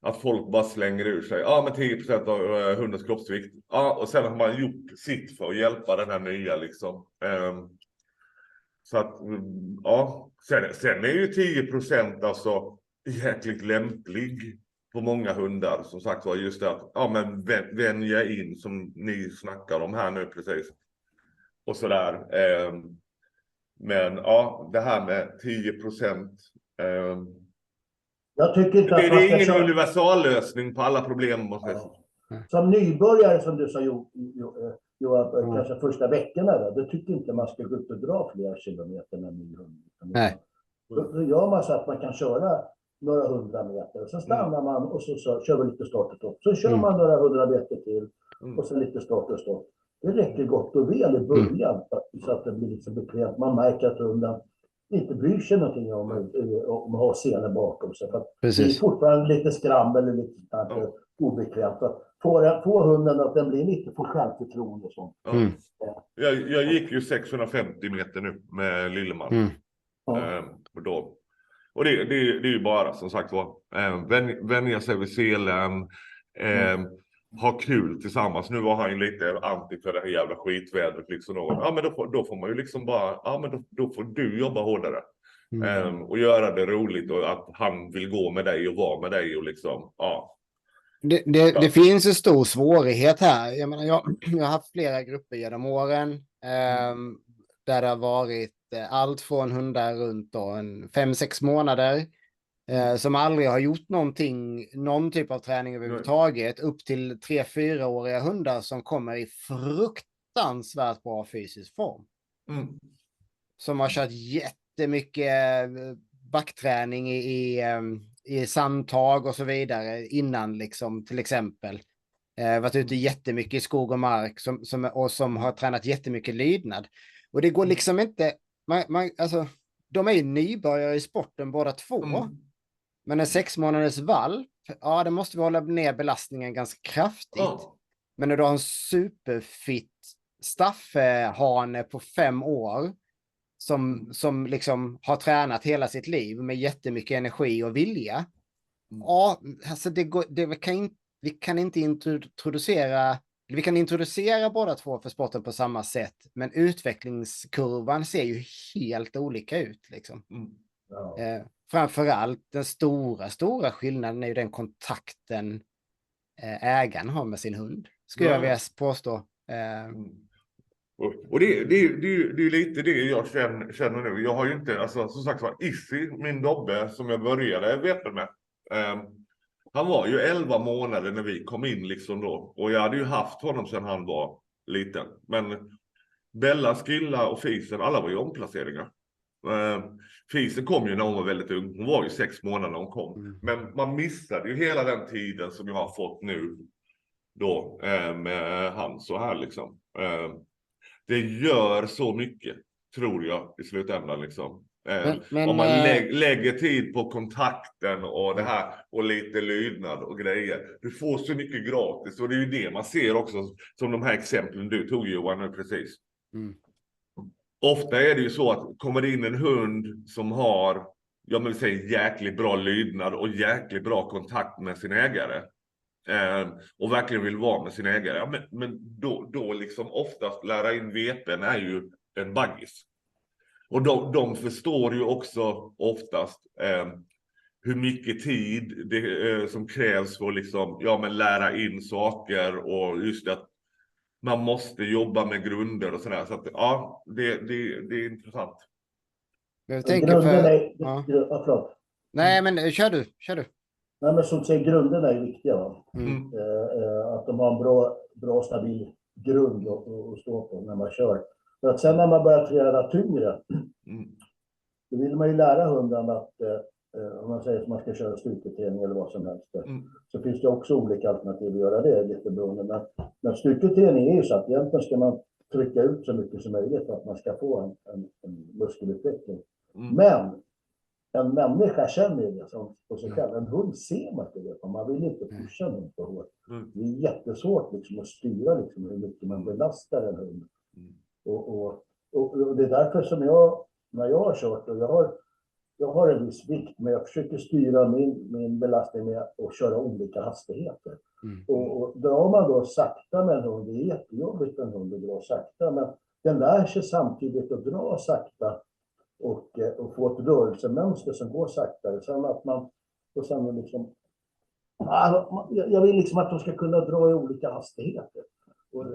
Att folk bara slänger ur sig, med 10% av hundens kroppsvikt. Och sen har man gjort sitt för att hjälpa den här nya liksom. Så att, sen är ju 10% alltså jäkligt lämplig på många hundar. Som sagt var just det att, men vänja in som ni snackar om här nu precis. Och sådär. Men det här med 10%. Jag tycker inte det är ingen universallösning på alla problem. Som nybörjare som du sa Johan, kanske första veckorna då tycker inte man ska gå ut och dra flera kilometer med ny hund. Nej. Då gör man så att man kan köra några 100 meter och sen stannar man och så kör vi lite start och stopp. Så kör man några 100 meter till och sen lite start och stopp. Det räcker gott och väl i början så att det blir liksom bekvämt. Man märker att hunden inte bryr sig någonting om att ha selen bakom sig. För det är fortfarande lite skrammel eller lite obekvämt. Få hunden att den blir lite på självförtroende och sånt. Jag gick ju 650 meter nu med Lilleman. Och det är ju bara som sagt vänja sig vid selen. Ha kul tillsammans. Nu var han ju lite anti för det här jävla skitvädret liksom. Men då får man ju liksom bara, men då får du jobba hårdare. Och göra det roligt och att han vill gå med dig och vara med dig och liksom, Det finns en stor svårighet här. Jag menar, jag har haft flera grupper genom åren där det har varit allt från hundar runt 5-6 månader som aldrig har gjort någon typ av träning överhuvudtaget, upp till 3-4-åriga hundar som kommer i fruktansvärt bra fysisk form. Som har kört jättemycket backträning i samtag och så vidare innan liksom, till exempel. Varit ute jättemycket i skog och mark som har tränat jättemycket lydnad. Och det går liksom inte, alltså, de är ju nybörjare i sporten båda två. Men en 6 månaders valp, det måste vi hålla ner belastningen ganska kraftigt. Men när du har en superfit staffhane på 5 år som liksom har tränat hela sitt liv med jättemycket energi och vilja. Alltså vi kan inte introducera båda två för sporten på samma sätt, men utvecklingskurvan ser ju helt olika ut liksom. Framförallt den stora skillnaden är ju den kontakten ägaren har med sin hund, skulle jag vilja påstå. Och det är lite det jag känner nu. Jag har ju inte, alltså som sagt var, Issy, min dobbe som jag började veta med. Han var ju 11 månader när vi kom in liksom då. Och jag hade ju haft honom sedan han var liten. Men Bella, Skilla och Fisen, alla var ju omplaceringar. Fisen kom ju när hon var väldigt ung. Hon var ju 6 månader när hon kom. Men man missade ju hela den tiden som jag har fått nu då med han så här liksom. Det gör så mycket, tror jag, i slutändan liksom. Om man lägger tid på kontakten och det här och lite lydnad och grejer. Du får så mycket gratis och det är ju det man ser också som de här exemplen du tog, Johan, nu precis. Ofta är det ju så att kommer det in en hund som har, jag vill säga, jäkligt bra lydnad och jäkligt bra kontakt med sin ägare. Och verkligen vill vara med sin ägare. Ja, men då liksom oftast lära in VP:n är ju en baggis. Och de förstår ju också oftast hur mycket tid det som krävs för att liksom, lära in saker och just att man måste jobba med grunder och sådär. Så att ja, det är intressant. Jag tänker förlåt. Nej, men kör du. Nej, men som säger, grunderna är viktiga. Att de har en bra stabil grund att stå på när man kör. För att sen när man börjar träna tyngre, då vill man ju lära hunden att om man säger att man ska köra styrketräning eller vad som helst. Så finns det också olika alternativ att göra det lite beroende. Men styrketräning är ju så att egentligen ska man trycka ut så mycket som möjligt för att man ska få en muskelutveckling. Men en människa känner det som på sig själv. En hund ser man inte det. Man vill inte pusha den för hårt. Det är jättesvårt liksom att styra liksom hur mycket man belastar en hund. Och det är därför som när jag har kört och jag har en viss vikt, men jag försöker styra min belastning med att köra olika hastigheter. Och drar man då sakta med en hund, det är jättejobbigt för en hund att dra sakta, men den lär sig samtidigt att dra sakta och få ett rörelsemönster som går saktare. Sen att man, och sen liksom, jag vill liksom att de ska kunna dra i olika hastigheter.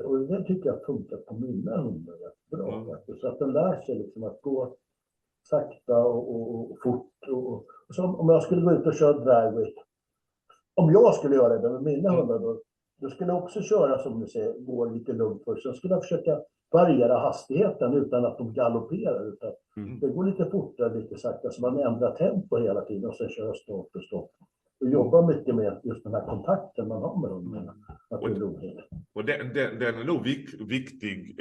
Och det tycker jag funkar på mina hundar rätt bra. Så att den lär sig liksom att gå sakta och fort. Och så om jag skulle gå ut och köra dragway, om jag skulle göra det med mina hundar, då skulle jag också köra som du säger, gå lite lugnt först. Sen skulle jag försöka variera hastigheten utan att de galopperar. Utan det går lite fortare, lite sakta, så man ändrar tempo hela tiden och sen köra stopp och stopp. Och jobba mycket med just den här kontakten man har med hundarna. Att det är roligt. Och den är nog viktig.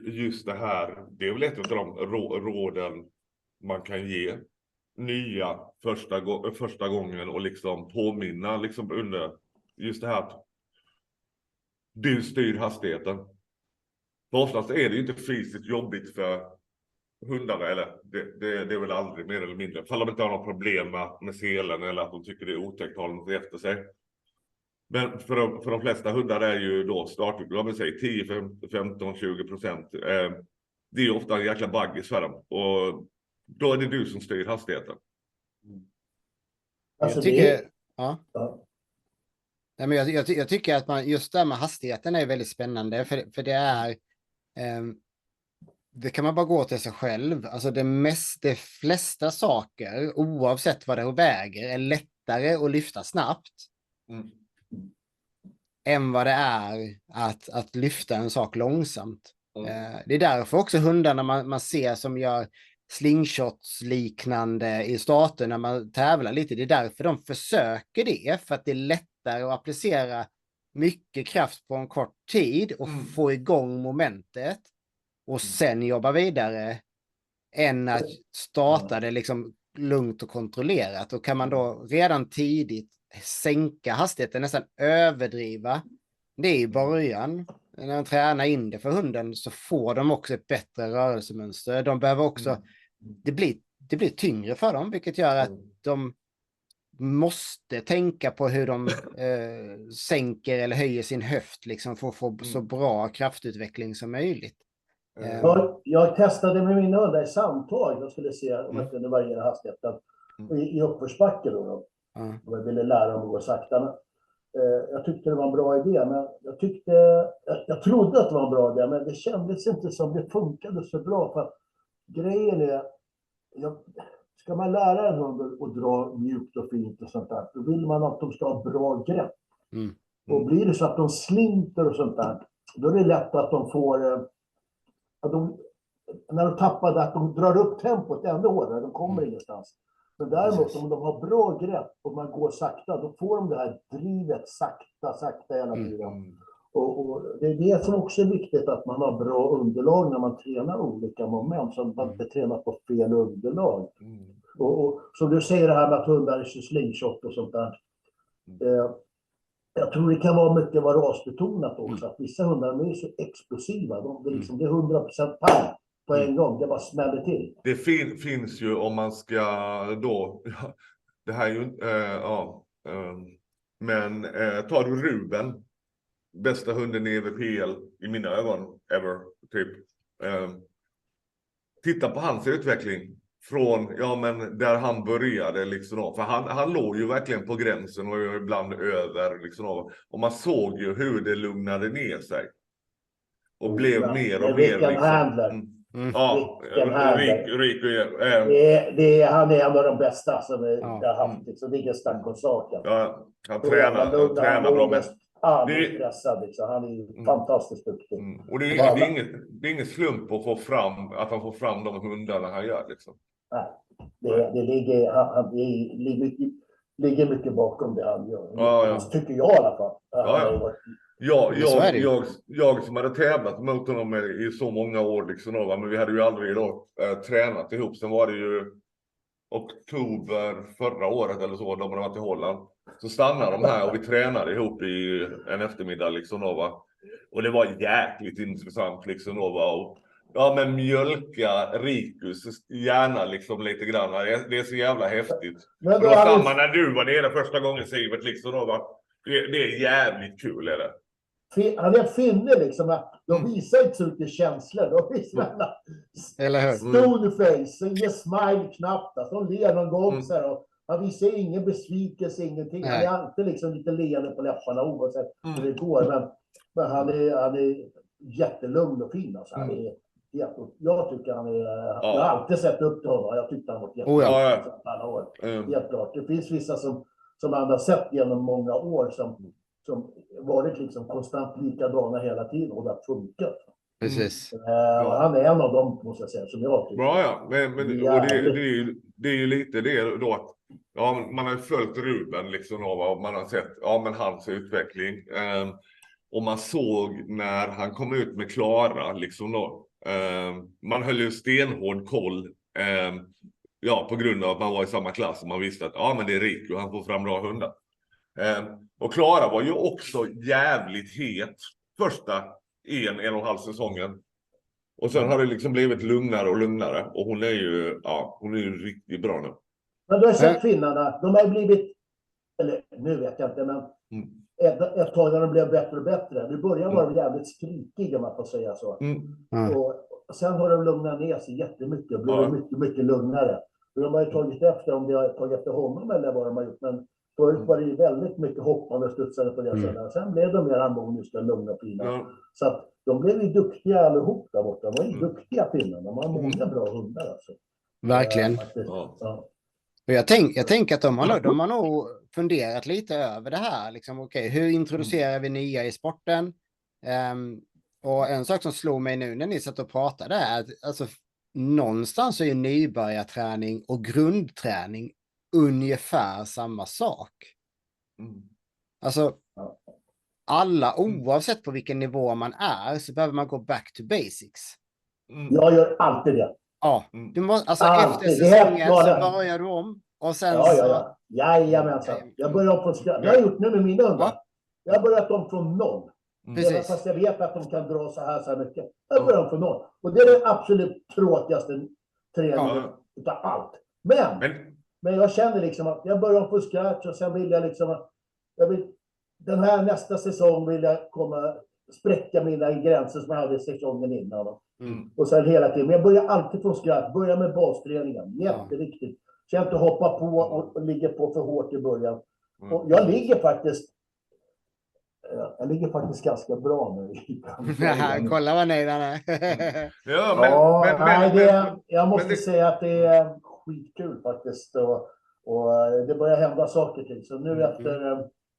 Just det här, det är väl ett av de råden man kan ge nya första gången och liksom påminna liksom under just det här att du styr hastigheten. För oftast är det ju inte fysiskt jobbigt för hundarna, eller det är väl aldrig mer eller mindre. För de inte har något problem med selen eller att de tycker det är otäckt att ha något efter sig. Men för de flesta hundar är ju då jag vill säga 10, 15, 20%. Det är ju ofta en jäkla baggis för dem. Och då är det du som styr hastigheten. Alltså jag tycker... Nej, men jag tycker att man just där med hastigheten är väldigt spännande. För det är... det kan man bara gå till sig själv. Alltså de flesta saker, oavsett vad det väger, är lättare att lyfta snabbt. Än vad det är att lyfta en sak långsamt. Det är därför också hundarna man ser som gör slingshots liknande i starten när man tävlar lite. Det är därför de försöker det. För att det är lättare att applicera mycket kraft på en kort tid och få igång momentet. Och sen jobba vidare än att starta det liksom lugnt och kontrollerat. Och kan man då redan tidigt sänka hastigheten, nästan överdriva det i början. När man tränar in det för hunden så får de också ett bättre rörelsemönster. De behöver också, det blir tyngre för dem, vilket gör att de måste tänka på hur de sänker eller höjer sin höft liksom, för att få så bra kraftutveckling som möjligt. Jag testade med mina hundar i samtal. Jag skulle se om jag kunde variera hastigheten i uppförsbacke då. Och jag ville lära dem att gå sakta. Jag tyckte det var en bra idé, men jag trodde att det var en bra idé, men det kändes inte som det funkade så bra. För att grejen är, ska man lära en hund att dra mjukt och fint och sånt där, då vill man att de ska ha bra grepp. Och blir det så att de slinter och sånt där, då är det lätt att de får, att när de tappar det, att de drar upp tempot ännu hårdare, de kommer ingenstans. Men däremot om de har bra grepp och man går sakta, då får de det här drivet sakta hela tiden. Och det är det som också är viktigt, att man har bra underlag när man tränar olika moment, så att man inte tränar på fel underlag. Och som du säger, det här med att hundar är slingshot och sånt där. Jag tror det kan vara mycket rasbetonat också, att vissa hundar är så explosiva. Det är 100% pang på en gång, det bara smäller till. Det finns ju, om man ska då, det här är ju men tar du Ruben, bästa hunden i EVPL i mina ögon ever, typ. Titta på hans utveckling från, där han började liksom, för han låg ju verkligen på gränsen och ibland över liksom, och man såg ju hur det lugnade ner sig och blev mer och mer liksom. Ja, han är en av de bästa som jag har haft, så det är ingen snack om saken. Ja, han tränar bra med. Han är stressad, liksom. Han är fantastiskt duktig. Och det är ingen slump att han får fram de hundarna han gör liksom. Nej, det ligger mycket bakom det han gör. Ja. Tycker jag i alla fall. Jag som hade tävlat mot honom i så många år liksom, men vi hade ju aldrig tränat ihop. Sen var det ju oktober förra året eller så, de hade varit i Holland. Så stannade de här och vi tränade ihop i en eftermiddag liksom, och det var jäkligt intressant liksom, men mjölka Rikus gärna liksom lite grann. Det är så jävla häftigt. Men det var samma när du var nere första gången, Sivert, liksom, det är jävligt kul, är det. Han är finne liksom. De visar inte så mycket känslor. De visar stoneface, ingen smile knappt. De ler någon gång så här. Och han visar ingen besvikelse, ingenting. Han är alltid liksom lite leende på läpparna oavsett hur det går. Men han är jättelugn och fin. Alltså. Jag tycker han är... Jag har alltid sett upp till honom. Jag tyckte han var jättebra alla år. Helt klart. Det finns vissa som man har sett genom många år som varit liksom konstant likadana hela tiden och det har funkat. Precis. Han är en av dem, måste jag säga, som jag tycker. Ja. Men det är ju lite det då att man har följt Ruben liksom, och man har sett hans utveckling. Och man såg när han kom ut med Klara liksom då. Man höll ju stenhård koll. På grund av att man var i samma klass och man visste att men det är Riku, han får fram bra hundar. Och Klara var ju också jävligt het första en och en halv säsongen. Och sen har det liksom blivit lugnare och lugnare. Och hon är ju riktigt bra nu. Men du har sett finnarna, de har blivit, eller nu vet jag inte, men ett tag när de blev bättre och bättre. I början var de jävligt skrikiga, om man får säga så. Och sen har de lugnat ner sig jättemycket och blivit mycket, mycket lugnare. De har ju tagit efter, om de har tagit efter honom eller vad de har gjort, men förut var det ju väldigt mycket hoppande och studsade på det sättet. Sen blev de mer harmoniska, lugna och fina. Så att de blev ju duktiga allihop där borta. De var ju duktiga pinnar. De har många bra hundar alltså. Verkligen. Och jag tänker att de har nog funderat lite över det här. Liksom, hur introducerar vi nya i sporten? Och en sak som slog mig nu när ni satt och pratade är att alltså, någonstans är ju nybörjarträning och grundträning ungefär samma sak. Alltså alla, oavsett på vilken nivå man är, så behöver man gå back to basics. Jag gör alltid det. Ja, du måste, alltså efter säsongen så börjar du om. Och sen Jajamensan. Jag börjar om från skratt. Jag har gjort nu med mina hundar. Jag har börjat om från noll. Fast jag vet att de kan dra så här mycket. Jag börjar om från noll. Och det är den absolut tråkigaste träningen utav allt. Men jag känner liksom att jag börjar om från skratt och sen vill jag liksom att den här nästa säsong vill jag spräcka mina gränser som jag hade säsongen innan. Och sen hela tiden. Men jag börjar alltid från skratt. Börjar med basträningen. Jätteviktigt. Så jag inte hoppar på och ligger på för hårt i början. Och jag ligger faktiskt Jag ligger faktiskt ganska bra nu. Kolla vad nöjd han är. Jag måste säga att det är skitkul faktiskt. Och det börjar hända saker till. Så nu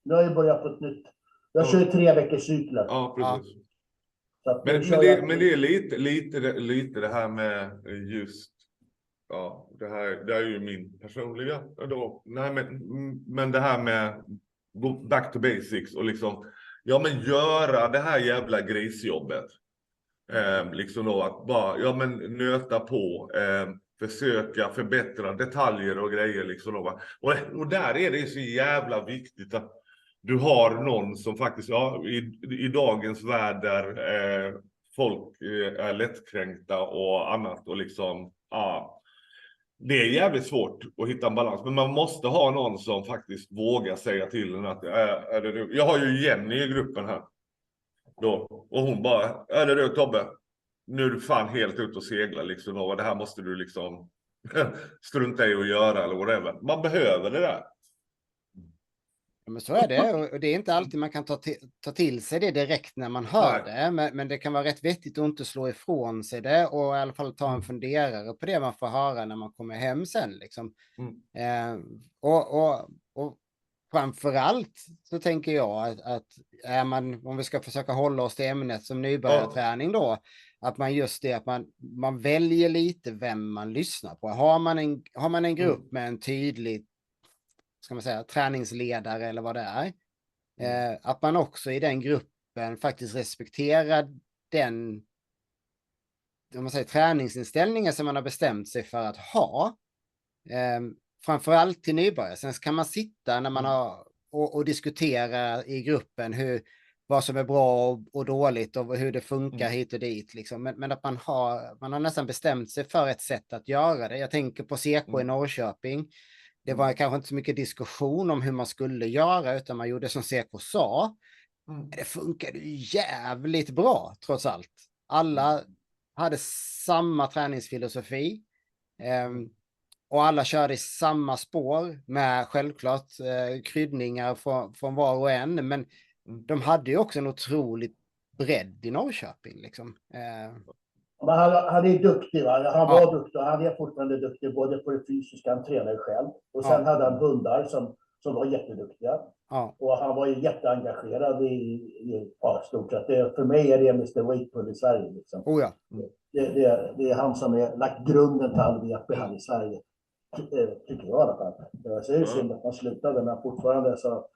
nu har jag börjat på ett nytt. Jag kör 3 veckors cykler. Ja, precis. Så Men det är lite det här med just, ja, det är ju min personliga då. Nej, men det här med go back to basics och liksom, ja men göra det här jävla grisjobbet. Liksom då att bara, ja men nöta på, försöka förbättra detaljer och grejer liksom då. Och där är det så jävla viktigt att du har någon som faktiskt, ja, i dagens värld där folk är lättkränkta och annat och liksom, ja, det är jävligt svårt att hitta en balans, men man måste ha någon som faktiskt vågar säga till en att är det du? Jag har ju Jenny i gruppen här då, och hon bara, är det du Tobbe? Nu är du fan helt ute och segla liksom, och det här måste du liksom strunta i att göra eller whatever. Man behöver det där. Ja, men så är det, och det är inte alltid man kan ta till sig det direkt när man hör det, men det kan vara rätt vettigt att inte slå ifrån sig det och i alla fall ta en funderare på det man får höra när man kommer hem sen liksom. Och framförallt så tänker jag att är man, om vi ska försöka hålla oss till ämnet som nybörjarträning då, att man just det, att man väljer lite vem man lyssnar på. Har man en grupp med en tydlig, ska man säga, träningsledare eller vad det är, att man också i den gruppen faktiskt respekterar den, om man säger, träningsinställningen som man har bestämt sig för att ha, framförallt till nybörjare. Sen kan man sitta när man har och diskutera i gruppen vad som är bra och dåligt och hur det funkar hit och dit liksom. Men att man har nästan bestämt sig för ett sätt att göra det. Jag tänker på CK i Norrköping. Det var kanske inte så mycket diskussion om hur man skulle göra, utan man gjorde som CK sa. Det funkade jävligt bra trots allt. Alla hade samma träningsfilosofi. Och alla körde i samma spår med självklart kryddningar från var och en. Men de hade ju också en otroligt bredd i Norrköping liksom. Men han är duktig, va? Han var duktig och han är fortfarande duktig både på det fysiska, han tränar själv. Och sen hade han hundar som var jätteduktiga. Och han var ju jätteengagerad i stort sett. För mig är det Mr. Weightpull i Sverige. Liksom. Det är han som har lagt grunden till all VP här i Sverige. Tycker jag i alla fall. Så är det synd att man slutade, men fortfarande så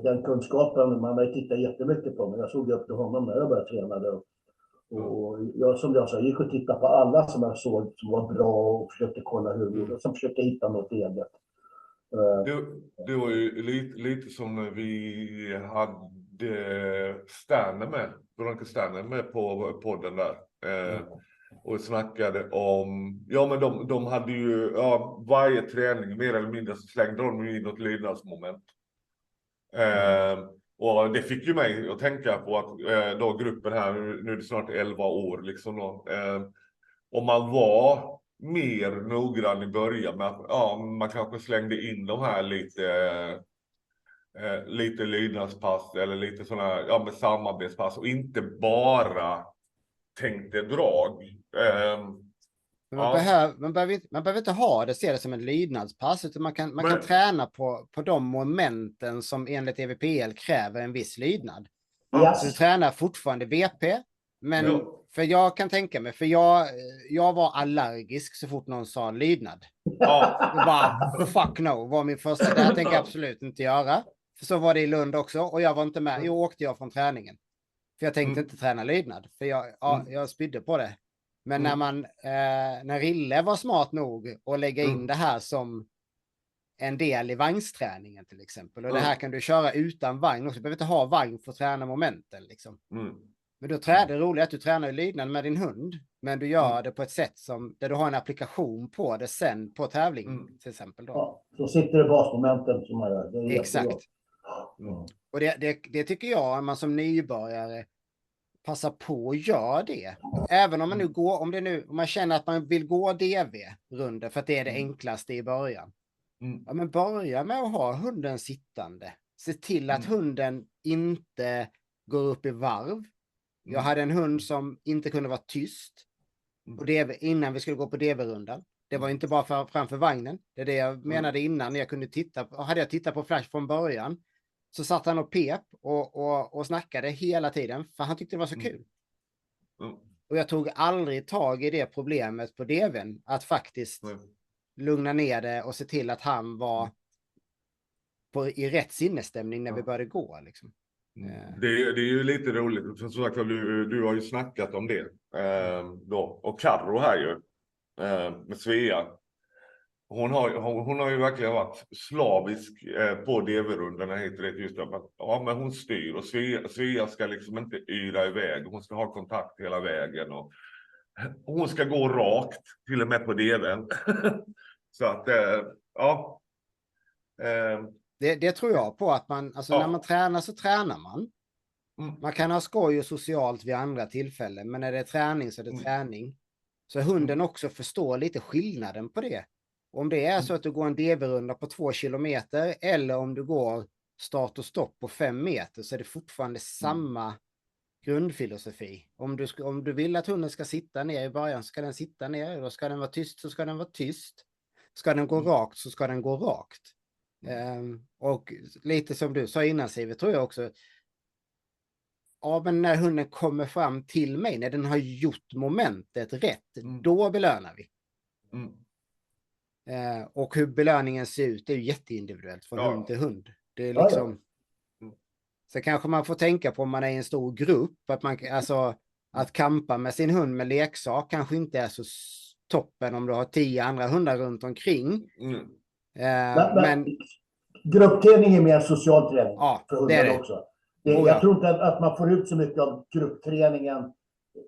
den kunskapen, man har tittat jättemycket på, men jag såg upp till honom när jag började träna. Och jag, som jag sa, gick och tittade på alla som jag såg som var bra och försökte kolla hur och som försökte hitta något eget. Det var ju lite som vi hade Stanley med på podden där. Och snackade om, ja men de hade ju, varje träning mer eller mindre så slängde de in något lydnadsmoment. Och det fick ju mig att tänka på att då gruppen här, nu är det snart 11 år liksom då, och man var mer noggrann i början med att man kanske slängde in de här lite lydnadspass eller lite sådana med samarbetspass och inte bara tänkte drag. Man behöver inte ha det, se det som en lydnadspass, utan man kan träna på de momenten som enligt EVPL kräver en viss lydnad. Så du tränar fortfarande VP, men för jag kan tänka mig, för jag var allergisk så fort någon sa lydnad. Bara, fuck no, var min första. Det här tänker jag absolut inte göra. För så var det i Lund också, och jag var inte med. Jag åkte från träningen. För jag tänkte inte träna lydnad, för jag spydde på det. Men när Rille var smart nog att lägga in det här som en del i vagnsträningen till exempel. Och det här kan du köra utan vagn också. Du behöver inte ha vagn för att träna momenten liksom. Men då det roliga att du tränar lydnad med din hund. Men du gör det på ett sätt där du har en applikation på det sen på tävling till exempel. Då. Ja, så sitter det basmomenten som man gör. Det är exakt. Och det tycker jag, man som nybörjare passa på att göra det. Även om man nu går, om man känner att man vill gå DV-runder för att det är det enklaste i början. Ja, men börja med att ha hunden sittande se till att hunden inte går upp i varv. Jag hade en hund som inte kunde vara tyst innan vi skulle gå på DV-rundan. Det var inte bara framför vagnen. Det är det jag menade innan. Hade jag tittat på Flash från början så satt han och pep och snackade hela tiden. För han tyckte det var så kul. Och jag tog aldrig tag i det problemet på DV:n. Att faktiskt lugna ner det och se till att han var i rätt sinnesstämning när vi började gå. Liksom. Det är ju lite roligt. Som sagt, du har ju snackat om det. Då. Och Karro här ju. Med Svea. Hon har ju verkligen varit slavisk på DV-rundorna. Heter det just att men hon styr. Och Svea ska liksom inte yra iväg. Hon ska ha kontakt hela vägen. Och hon ska gå rakt. Till och med på DV:n. Så att, ja. Det tror jag på att man, alltså när man tränar så tränar man. Man kan ha skoj och socialt vid andra tillfällen, men när det är träning så är det träning. Så hunden också förstår lite skillnaden på det. Om det är så att du går en DV-runda på 2 kilometer eller om du går start och stopp på 5 meter så är det fortfarande samma grundfilosofi. Om du vill att hunden ska sitta ner i början så ska den sitta ner. Då ska den vara tyst så ska den vara tyst. Ska den gå rakt så ska den gå rakt. Och lite som du sa innan, Siv, tror jag också. Ja, men när hunden kommer fram till mig, när den har gjort momentet rätt, då belönar vi. Och hur belöningen ser ut är ju jätteindividuellt från hund till hund. Det är liksom... Så kanske man får tänka på om man är i en stor grupp, att kampa med sin hund med leksak kanske inte är så toppen om du har 10 andra hundar runt omkring. Men gruppträning är mer social träning för hundar också. Jag tror inte att man får ut så mycket av gruppträningen.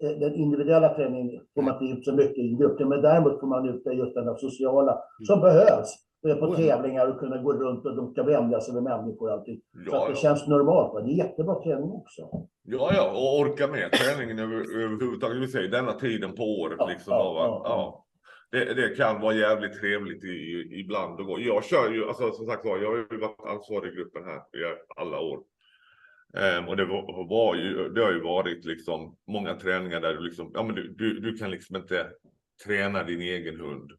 Den individuella träningen får man inte ut så mycket i gruppen. Men däremot får man ut just den där sociala som behövs. På tävlingar och kunna gå runt och de ska vända sig med människor och allting. Så att det känns normalt. Va? Det är jättebra träning också. Ja, och orka med träningen överhuvudtaget. Det vill säga denna tiden på året. Det kan vara jävligt trevligt ibland att gå. Jag kör ju, alltså som sagt var, jag har ju varit ansvarig i gruppen här i alla år. Och det har ju varit liksom många träningar där du liksom, du kan liksom inte träna din egen hund.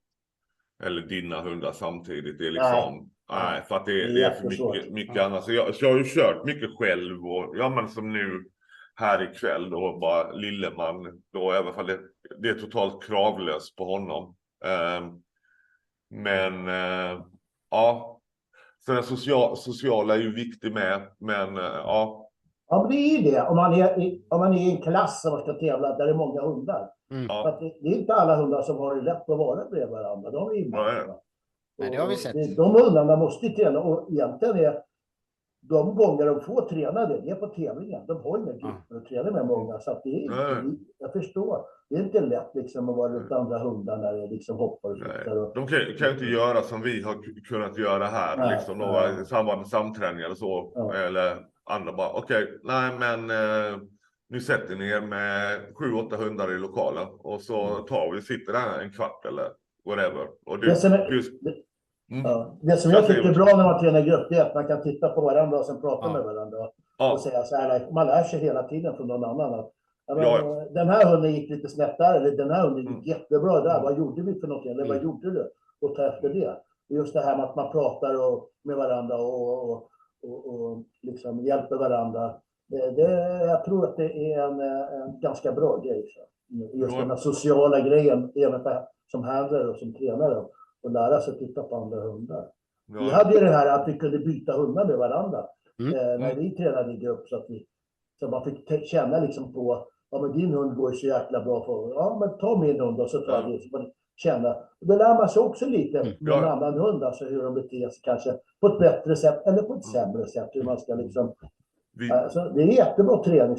Eller dina hundar samtidigt. Det är liksom, nej, för att det är för mycket annat. Så jag har ju kört mycket själv och men som nu här ikväll då bara Lilleman. Då i alla fall det är totalt kravlöst på honom. Så den sociala är ju viktig med, men Ja, men det är ju det. Om man är i en klass som man ska tävla där det är många hundar. För att det är inte alla hundar som har det lätt att vara bredvid varandra. De är Nej, det har vi sett. De hundarna måste ju träna. Och egentligen är de gånger de får träna det är på tävlingen. De har inga grupper att träna med många. Så att det är, jag förstår. Det är inte lätt liksom att vara runt andra hundar när det liksom hoppar och flyttar. De kan ju inte göra som vi har kunnat göra här. Liksom, i samband med samträningar eller så. Eller andra bara, nu sätter ni er med 7-8 hundar i lokalen. Och så sitter där en kvart eller whatever. Och det som jag tycker är bra när man tränar grupp är att man kan titta på varandra och sen prata med varandra. Och säga så här, man lär sig hela tiden från någon annan. Den här hunden gick lite snett där, eller den här hunden gick jättebra där. Vad gjorde vi för någonting? Eller vad gjorde du? Och ta efter det. Just det här med att man pratar med varandra och liksom hjälper varandra. Jag tror att det är en ganska bra grej. Just den här sociala grejen, även som handlare och som tränare. Och lära sig att titta på andra hundar. Vi hade ju det här att vi kunde byta hundar med varandra. När vi tränade i grupp. Så man fick känna liksom på, men din hund går så jäkla bra för. Men ta min hund och så tar jag det. Så man känna. Då lär man sig också lite med en annan hund. Alltså hur de beter sig kanske på ett bättre sätt eller på ett sämre sätt. Hur man ska liksom. Alltså, det är jättebra träning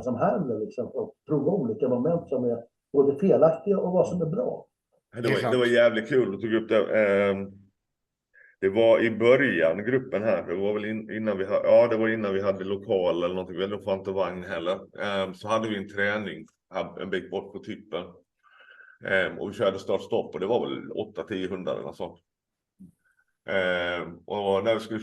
som handlar liksom. Och prova olika moment som är både felaktiga och vad som är bra. Det var jävligt kul att tog upp det. Det var i början gruppen här. Det var väl innan vi hade lokal eller någonting. Vi hade nog inte vagn heller. Så hade vi en träning en bit bort på tippen. Och vi körde start-stopp och det var väl 8-10 hundar eller något sånt. Och när vi skulle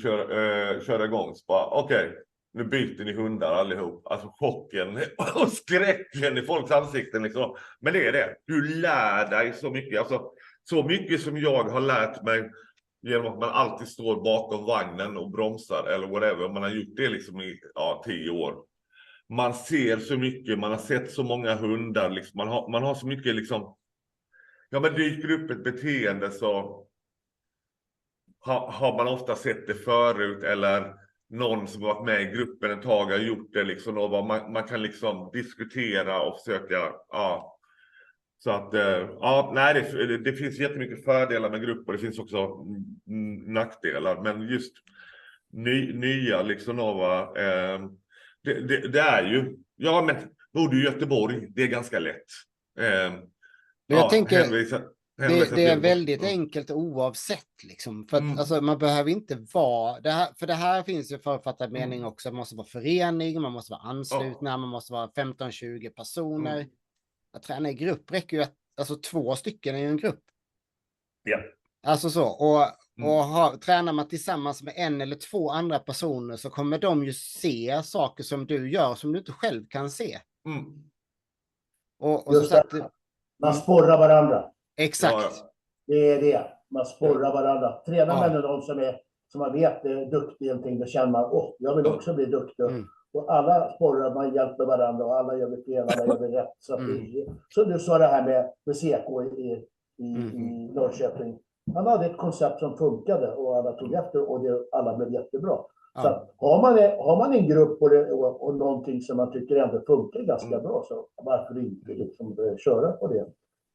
köra igång så bara okej, nu byter ni hundar allihop. Alltså chocken och skräcken i folks ansikten liksom. Men det är det. Du lär dig så mycket. Alltså, så mycket som jag har lärt mig genom att man alltid står bakom vagnen och bromsar eller whatever. Man har gjort det liksom i 10 år. Man ser så mycket, man har sett så många hundar. Liksom. Man har så mycket liksom. Ja, men dyker upp ett beteende så har man ofta sett det förut, eller någon som varit med i gruppen ett tag har gjort det liksom, och man kan liksom diskutera och försöka, så att nej, det finns jättemycket fördelar med grupp och det finns också nackdelar, men just nya liksom det är ju, ja men bor du i Göteborg, det är ganska lätt. Jag tänker det är väldigt enkelt oavsett liksom, för att alltså, man behöver inte vara det här, för det här finns ju författad mening också. Man måste vara förening, man måste vara anslutna, man måste vara 15-20 personer. Att träna i grupp räcker ju alltså 2 stycken i en grupp. Ja. Alltså så, och tränar man tillsammans med 1 eller 2 andra personer så kommer de ju se saker som du gör som du inte själv kan se. Och så sagt, man sporrar varandra. Exakt. Ja. Det är det. Man sporrar varandra. Tränar man med någon som man vet är duktig i någonting, då känner man, jag vill också bli duktig. Och alla sporrar, man hjälper varandra och alla gör fel, alla gör rätt. Så du sa det här med CK i Norrköping. Han hade ett koncept som funkade och alla tog efter och alla blev jättebra. Så att, har man en grupp och någonting som man tycker ändå funkar ganska bra, så varför inte liksom köra på det?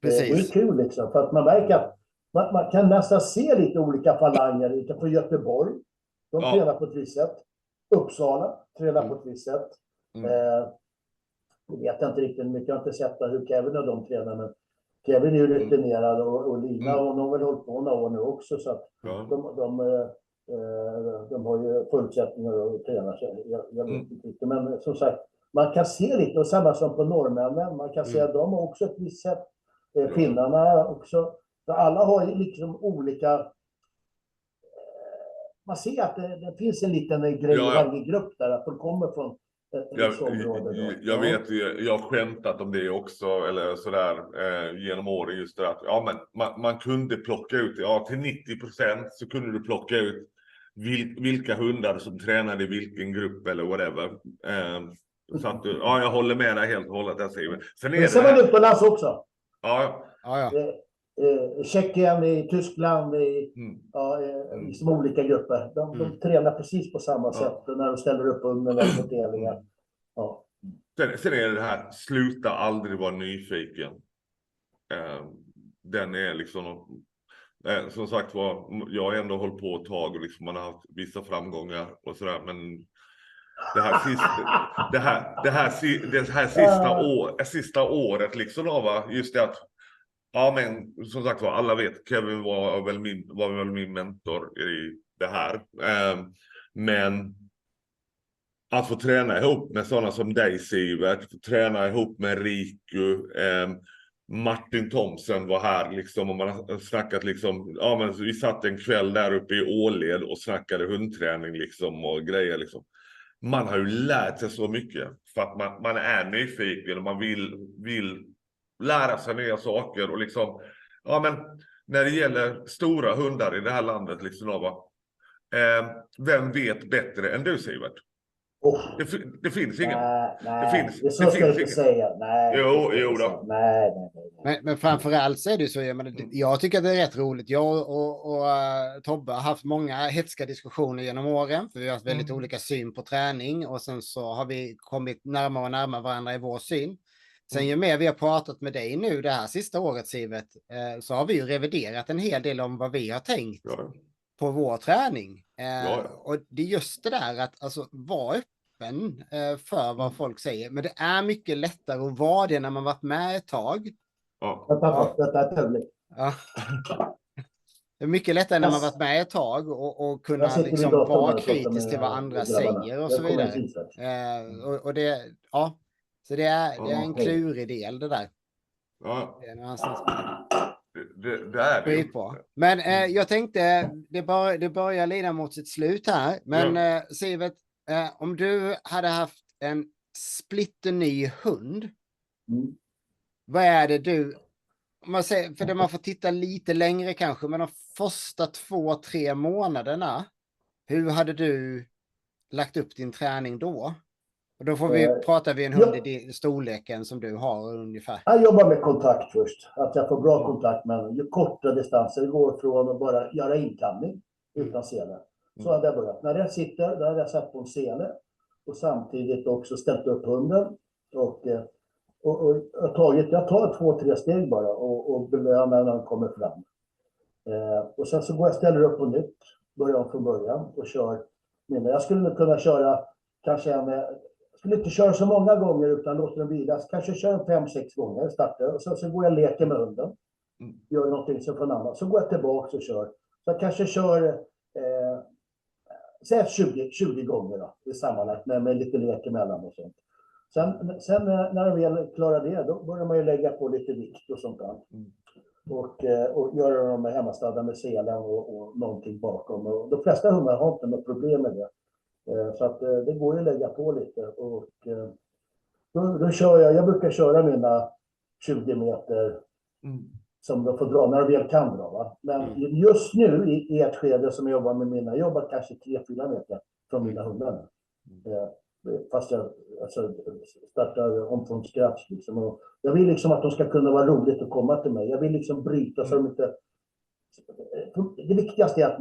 Precis. Det är kul liksom, för att man märker att man kan nästan se lite olika falanger. Utanför Göteborg, de tränar på ett visst sätt. Uppsala tränar på ett visst sätt. Jag vet inte riktigt mycket, jag har inte sett hur Kevin och de tränar, men Kevin är ju rutinerad och Lina och de har väl hållit på några år nu också, så att de har ju förutsättningar att träna sig. Jag vet inte riktigt, men som sagt, man kan se lite, och samma som på norrmännen, man kan se att de har också ett visst sätt. Finnarna också. Så alla har liksom olika. Man ser att det finns en liten grej i varje grupp där, att de kommer från ett område. Jag vet, jag har skämtat om det också, eller sådär, genom åren, just det att man kunde plocka ut, till 90% så kunde du plocka ut vilka hundar som tränade i vilken grupp eller whatever. Så att jag håller med dig helt och hållet där, Simon. Sen är det man utomlands också. Ja. Tjeckien, i Tyskland, liksom olika grupper. De tränar precis på samma sätt när de ställer upp under fördelningar. Sen är det här, sluta aldrig vara nyfiken. Den är liksom, som sagt var, jag har ändå hållit på ett tag och liksom man har haft vissa framgångar och sådär, men det här sista året liksom just det att men som sagt var, alla vet, Kevin var väl min mentor i det här. Men att få träna ihop med sådana som dig, Sivert, få träna ihop med Riku, Martin Thomsen var här liksom, och man har snackat liksom, men vi satt en kväll där uppe i Åled och snackade hundträning liksom och grejer liksom. Man har ju lärt sig så mycket för att man är nyfiken och man vill lära sig nya saker och liksom, men när det gäller stora hundar i det här landet liksom, vem vet bättre än du, Sivert? Det finns ingen. Det ska jag inte säga. Nej. Jo då. Nej. Men framförallt så är det så, jag tycker att det är rätt roligt. Jag och Tobbe har haft många hetska diskussioner genom åren, för vi har haft väldigt olika syn på träning, och sen så har vi kommit närmare och närmare varandra i vår syn. Sen ju mer vi har pratat med dig nu det här sista året, Sivert, så har vi ju reviderat en hel del om vad vi har tänkt på vår träning. Och det är just det där att alltså vara öppen för vad folk säger. Men det är mycket lättare att vara det när man varit med ett tag. Det är mycket lättare när man varit med ett tag och kunna liksom vara kritisk till vad andra säger och så vidare. Och det, så det är en klurig del det där. Det är det. Skitbra. Men jag tänkte, det börjar lida mot sitt slut här. Men Sivert, om du hade haft en splitterny hund, vad är det du... Om man säger, för det man får titta lite längre kanske, men de första 2-3 månaderna, hur hade du lagt upp din träning då? Och då får pratar vi en hund i storleken som du har ungefär. Jag jobbar med kontakt först. Att jag får bra kontakt med den. Ju kortare distanser går från att bara göra inkamning utan sele. Så hade jag börjat. När jag sitter, där hade jag satt på en sele. Och samtidigt också ställt upp hunden. Och jag tar 2-3 steg bara och belönar när den kommer fram. Och sen så går jag ställer upp på nytt. Börjar om från början och kör. Jag skulle kunna köra kanske skulle inte köra så många gånger utan låter den vilas. Kanske kör 5-6 gånger, startar. Och så går jag och leker med hunden. Gör någonting som från annat. Så går jag tillbaka och kör. Så jag kanske kör säg 20 gånger då, i sammanlagt med lite lek emellan och sånt. Sen när jag väl klarar det, då börjar man ju lägga på lite vikt och sånt där. Och göra dem med hemmastadda med selen och någonting bakom. Och de flesta hundar har inte något problem med det. Så att det går ju att lägga på lite. Och då kör jag brukar köra mina 20 meter som de får dra när de väl kan dra. Va? Men just nu i ett skede som jag jobbar med mina, jag jobbar kanske 3-4 meter från mina hundar. Fast jag startar om från scratch liksom. Och jag vill liksom att de ska kunna vara roligt att komma till mig. Jag vill liksom bryta så de inte... Det viktigaste är att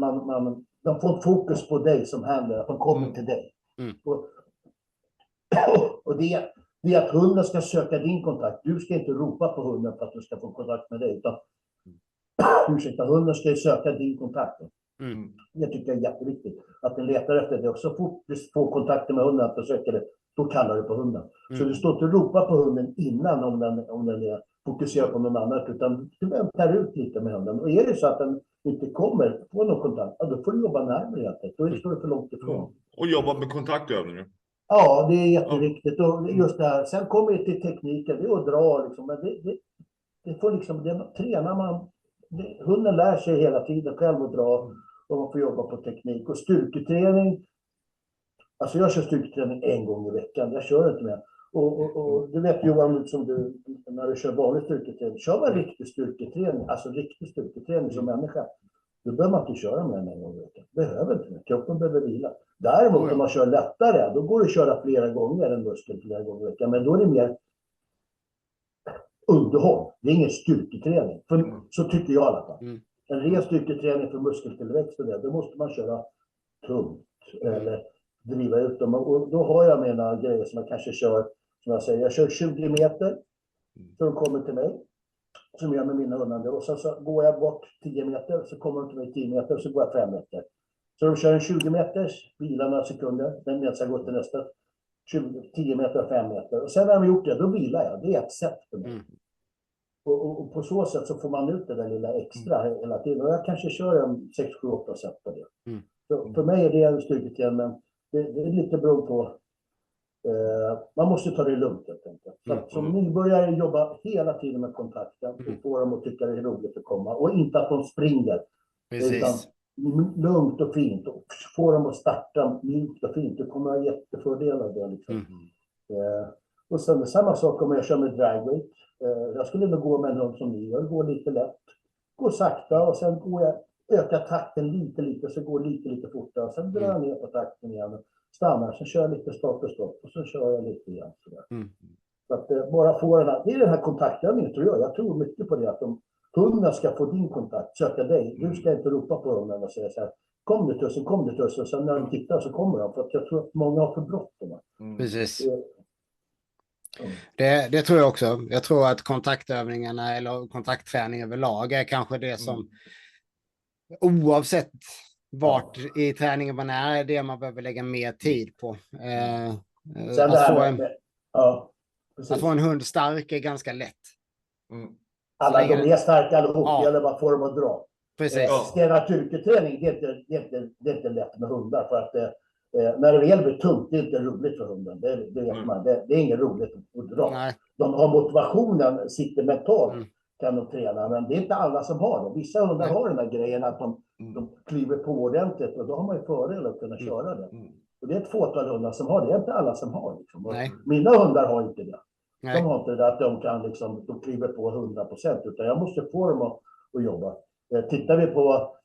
de får fokus på dig som händer, att de kommer till dig. Och det är att hunden ska söka din kontakt. Du ska inte ropa på hunden för att du ska få kontakt med dig. Utan hunden ska söka din kontakt. Det tycker jag är jätteviktigt. Att den letar efter det. Och så fort du får kontakt med hunden, att du söker det, då kallar du på hunden. Så du står inte och ropar på hunden innan om den är fokuserad på någon annan. Utan du väntar ut lite med hunden. Och är det så att den inte kommer få någon kontakt, då får du jobba närmare. Då står du för långt ifrån. Och jobba med kontaktövningar. Ja, det är jätteviktigt. Och just det här. Sen kommer det till tekniken. Det är att dra liksom. Men det får liksom, det tränar man. Hunden lär sig hela tiden själv att dra. Och man får jobba på teknik. Och styrketräning. Alltså jag kör styrketräning 1 gång i veckan. Jag kör inte mer. Och du vet Johan, som du, när du kör vanlig styrketräning. Kör man riktig styrketräning. Alltså riktig styrketräning som människa. Då behöver man inte köra mer än 1 gång i veckan. Behöver inte mer. Kroppen behöver vila. Däremot om man kör lättare. Då går det att köra flera gånger än muskel flera gånger i veckan. Men då är det mer underhåll. Det är ingen styrketräning. Så tycker jag i alla fall. En ren styrketräning för muskeltillväxt och det. Då måste man köra tungt. Eller driva ut dem. Och då har jag mina grejer som jag kanske kör. Som jag säger. Jag kör 20 meter. Så de kommer till mig. Som jag med mina hundar. Och så går jag bort 10 meter. Så kommer de till mig 10 meter. Så går jag 5 meter. Så de kör en 20 meters. Vilar några sekunder. Den medan jag går till nästa. 10 meter och 5 meter. Och sen när de gjort det. Då vilar jag. Det är ett sätt för mig. Och på så sätt så får man ut det där lilla extra hela tiden. Och jag kanske kör en 6-7-8 sätt på det. Så för mig är det en styrketräning. Men det är lite beroende på. Man måste ta det lugnt helt enkelt. Så som nybörjare jobba hela tiden med kontakten. Och få dem att tycka det är roligt att komma. Och inte att de springer. Precis. Utan lugnt och fint. Och få dem att starta mjukt och fint. Det kommer att ha jättefördelar av det. Liksom. Och sen samma sak om jag kör med dragweight. Jag skulle nog gå med någon som ni gör. Gå lite lätt. Gå sakta och sen går jag. Öka takten lite. Så går lite fortare. Sen drar jag ner på takten igen. Stannar. Sen kör jag lite stopp. Och så kör jag lite igen. Så att bara få den här. Det är den här kontaktövningen tror jag. Jag tror mycket på det. Att hunden ska få din kontakt. Söka dig. Du ska inte ropa på dem och säga så här. Kom du tussen. Sen när de tittar så kommer de. För att jag tror att många har för bråttom. Precis. Det tror jag också. Jag tror att kontaktövningarna eller kontaktträning överlag är kanske det som oavsett vart i träningen man är det man behöver lägga mer tid på. Att få en hund stark är ganska lätt. Alla de är starka allihop. Det gäller bara att få dem att dra. Precis. Styrketräning, det är inte lätt med hundar. För att när det väl blir tungt, det är inte roligt för hunden. Det vet man. Det är inget roligt att dra. Nej. De har motivationen, sitter mentalt. kan de träna. Men det är inte alla som har det. Vissa hundar har den där grejen att de kliver på ordentligt och då har man ju fördel att kunna köra det. Och det är ett fåtal hundar som har det. Det är inte alla som har liksom. Mina hundar har inte det. Nej. De har inte det att de kan liksom, de kliver på 100%, utan jag måste få dem att jobba. Tittar vi på,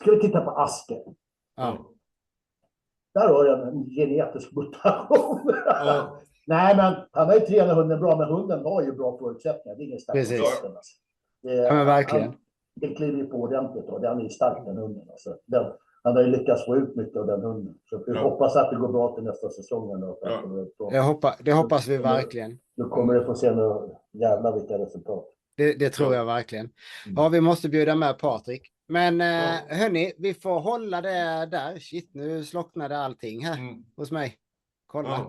ska vi titta på Asker? Där har jag en genetisk mutation. Nej, men han har ju tränat hunden bra, men hunden har ju bra förutsättningar. Det är ingen stark hunden. Alltså. Ja, men verkligen. Det kliver ju på ordentligt och den är ju stark, den hunden. Alltså. Han har ju lyckats få ut mycket av den hunden. Så vi hoppas att det går bra till nästa säsong. Det hoppas vi verkligen. Nu kommer det få se några jävla vilka resultat. Det tror jag verkligen. Ja, vi måste bjuda med Patrik. Men hörni, vi får hålla det där. Shit, nu slocknade allting här hos mig. Kolla.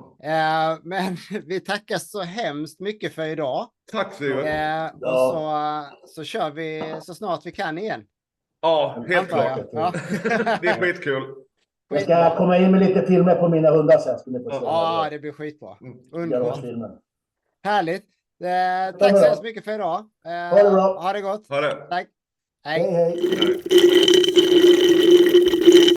Men vi tackar så hemskt mycket för idag. Tack Steven. Och så kör vi så snart vi kan igen. Ja, helt klart. Ja. Det är skitkul. Jag ska komma in med lite filmer på mina hundar sen. Ja, det blir skitbra. Underbart. Härligt. Tack så hemskt mycket för idag. Ha det bra. Ha det gott. Ha det. Tack. Hej, hej. Hej.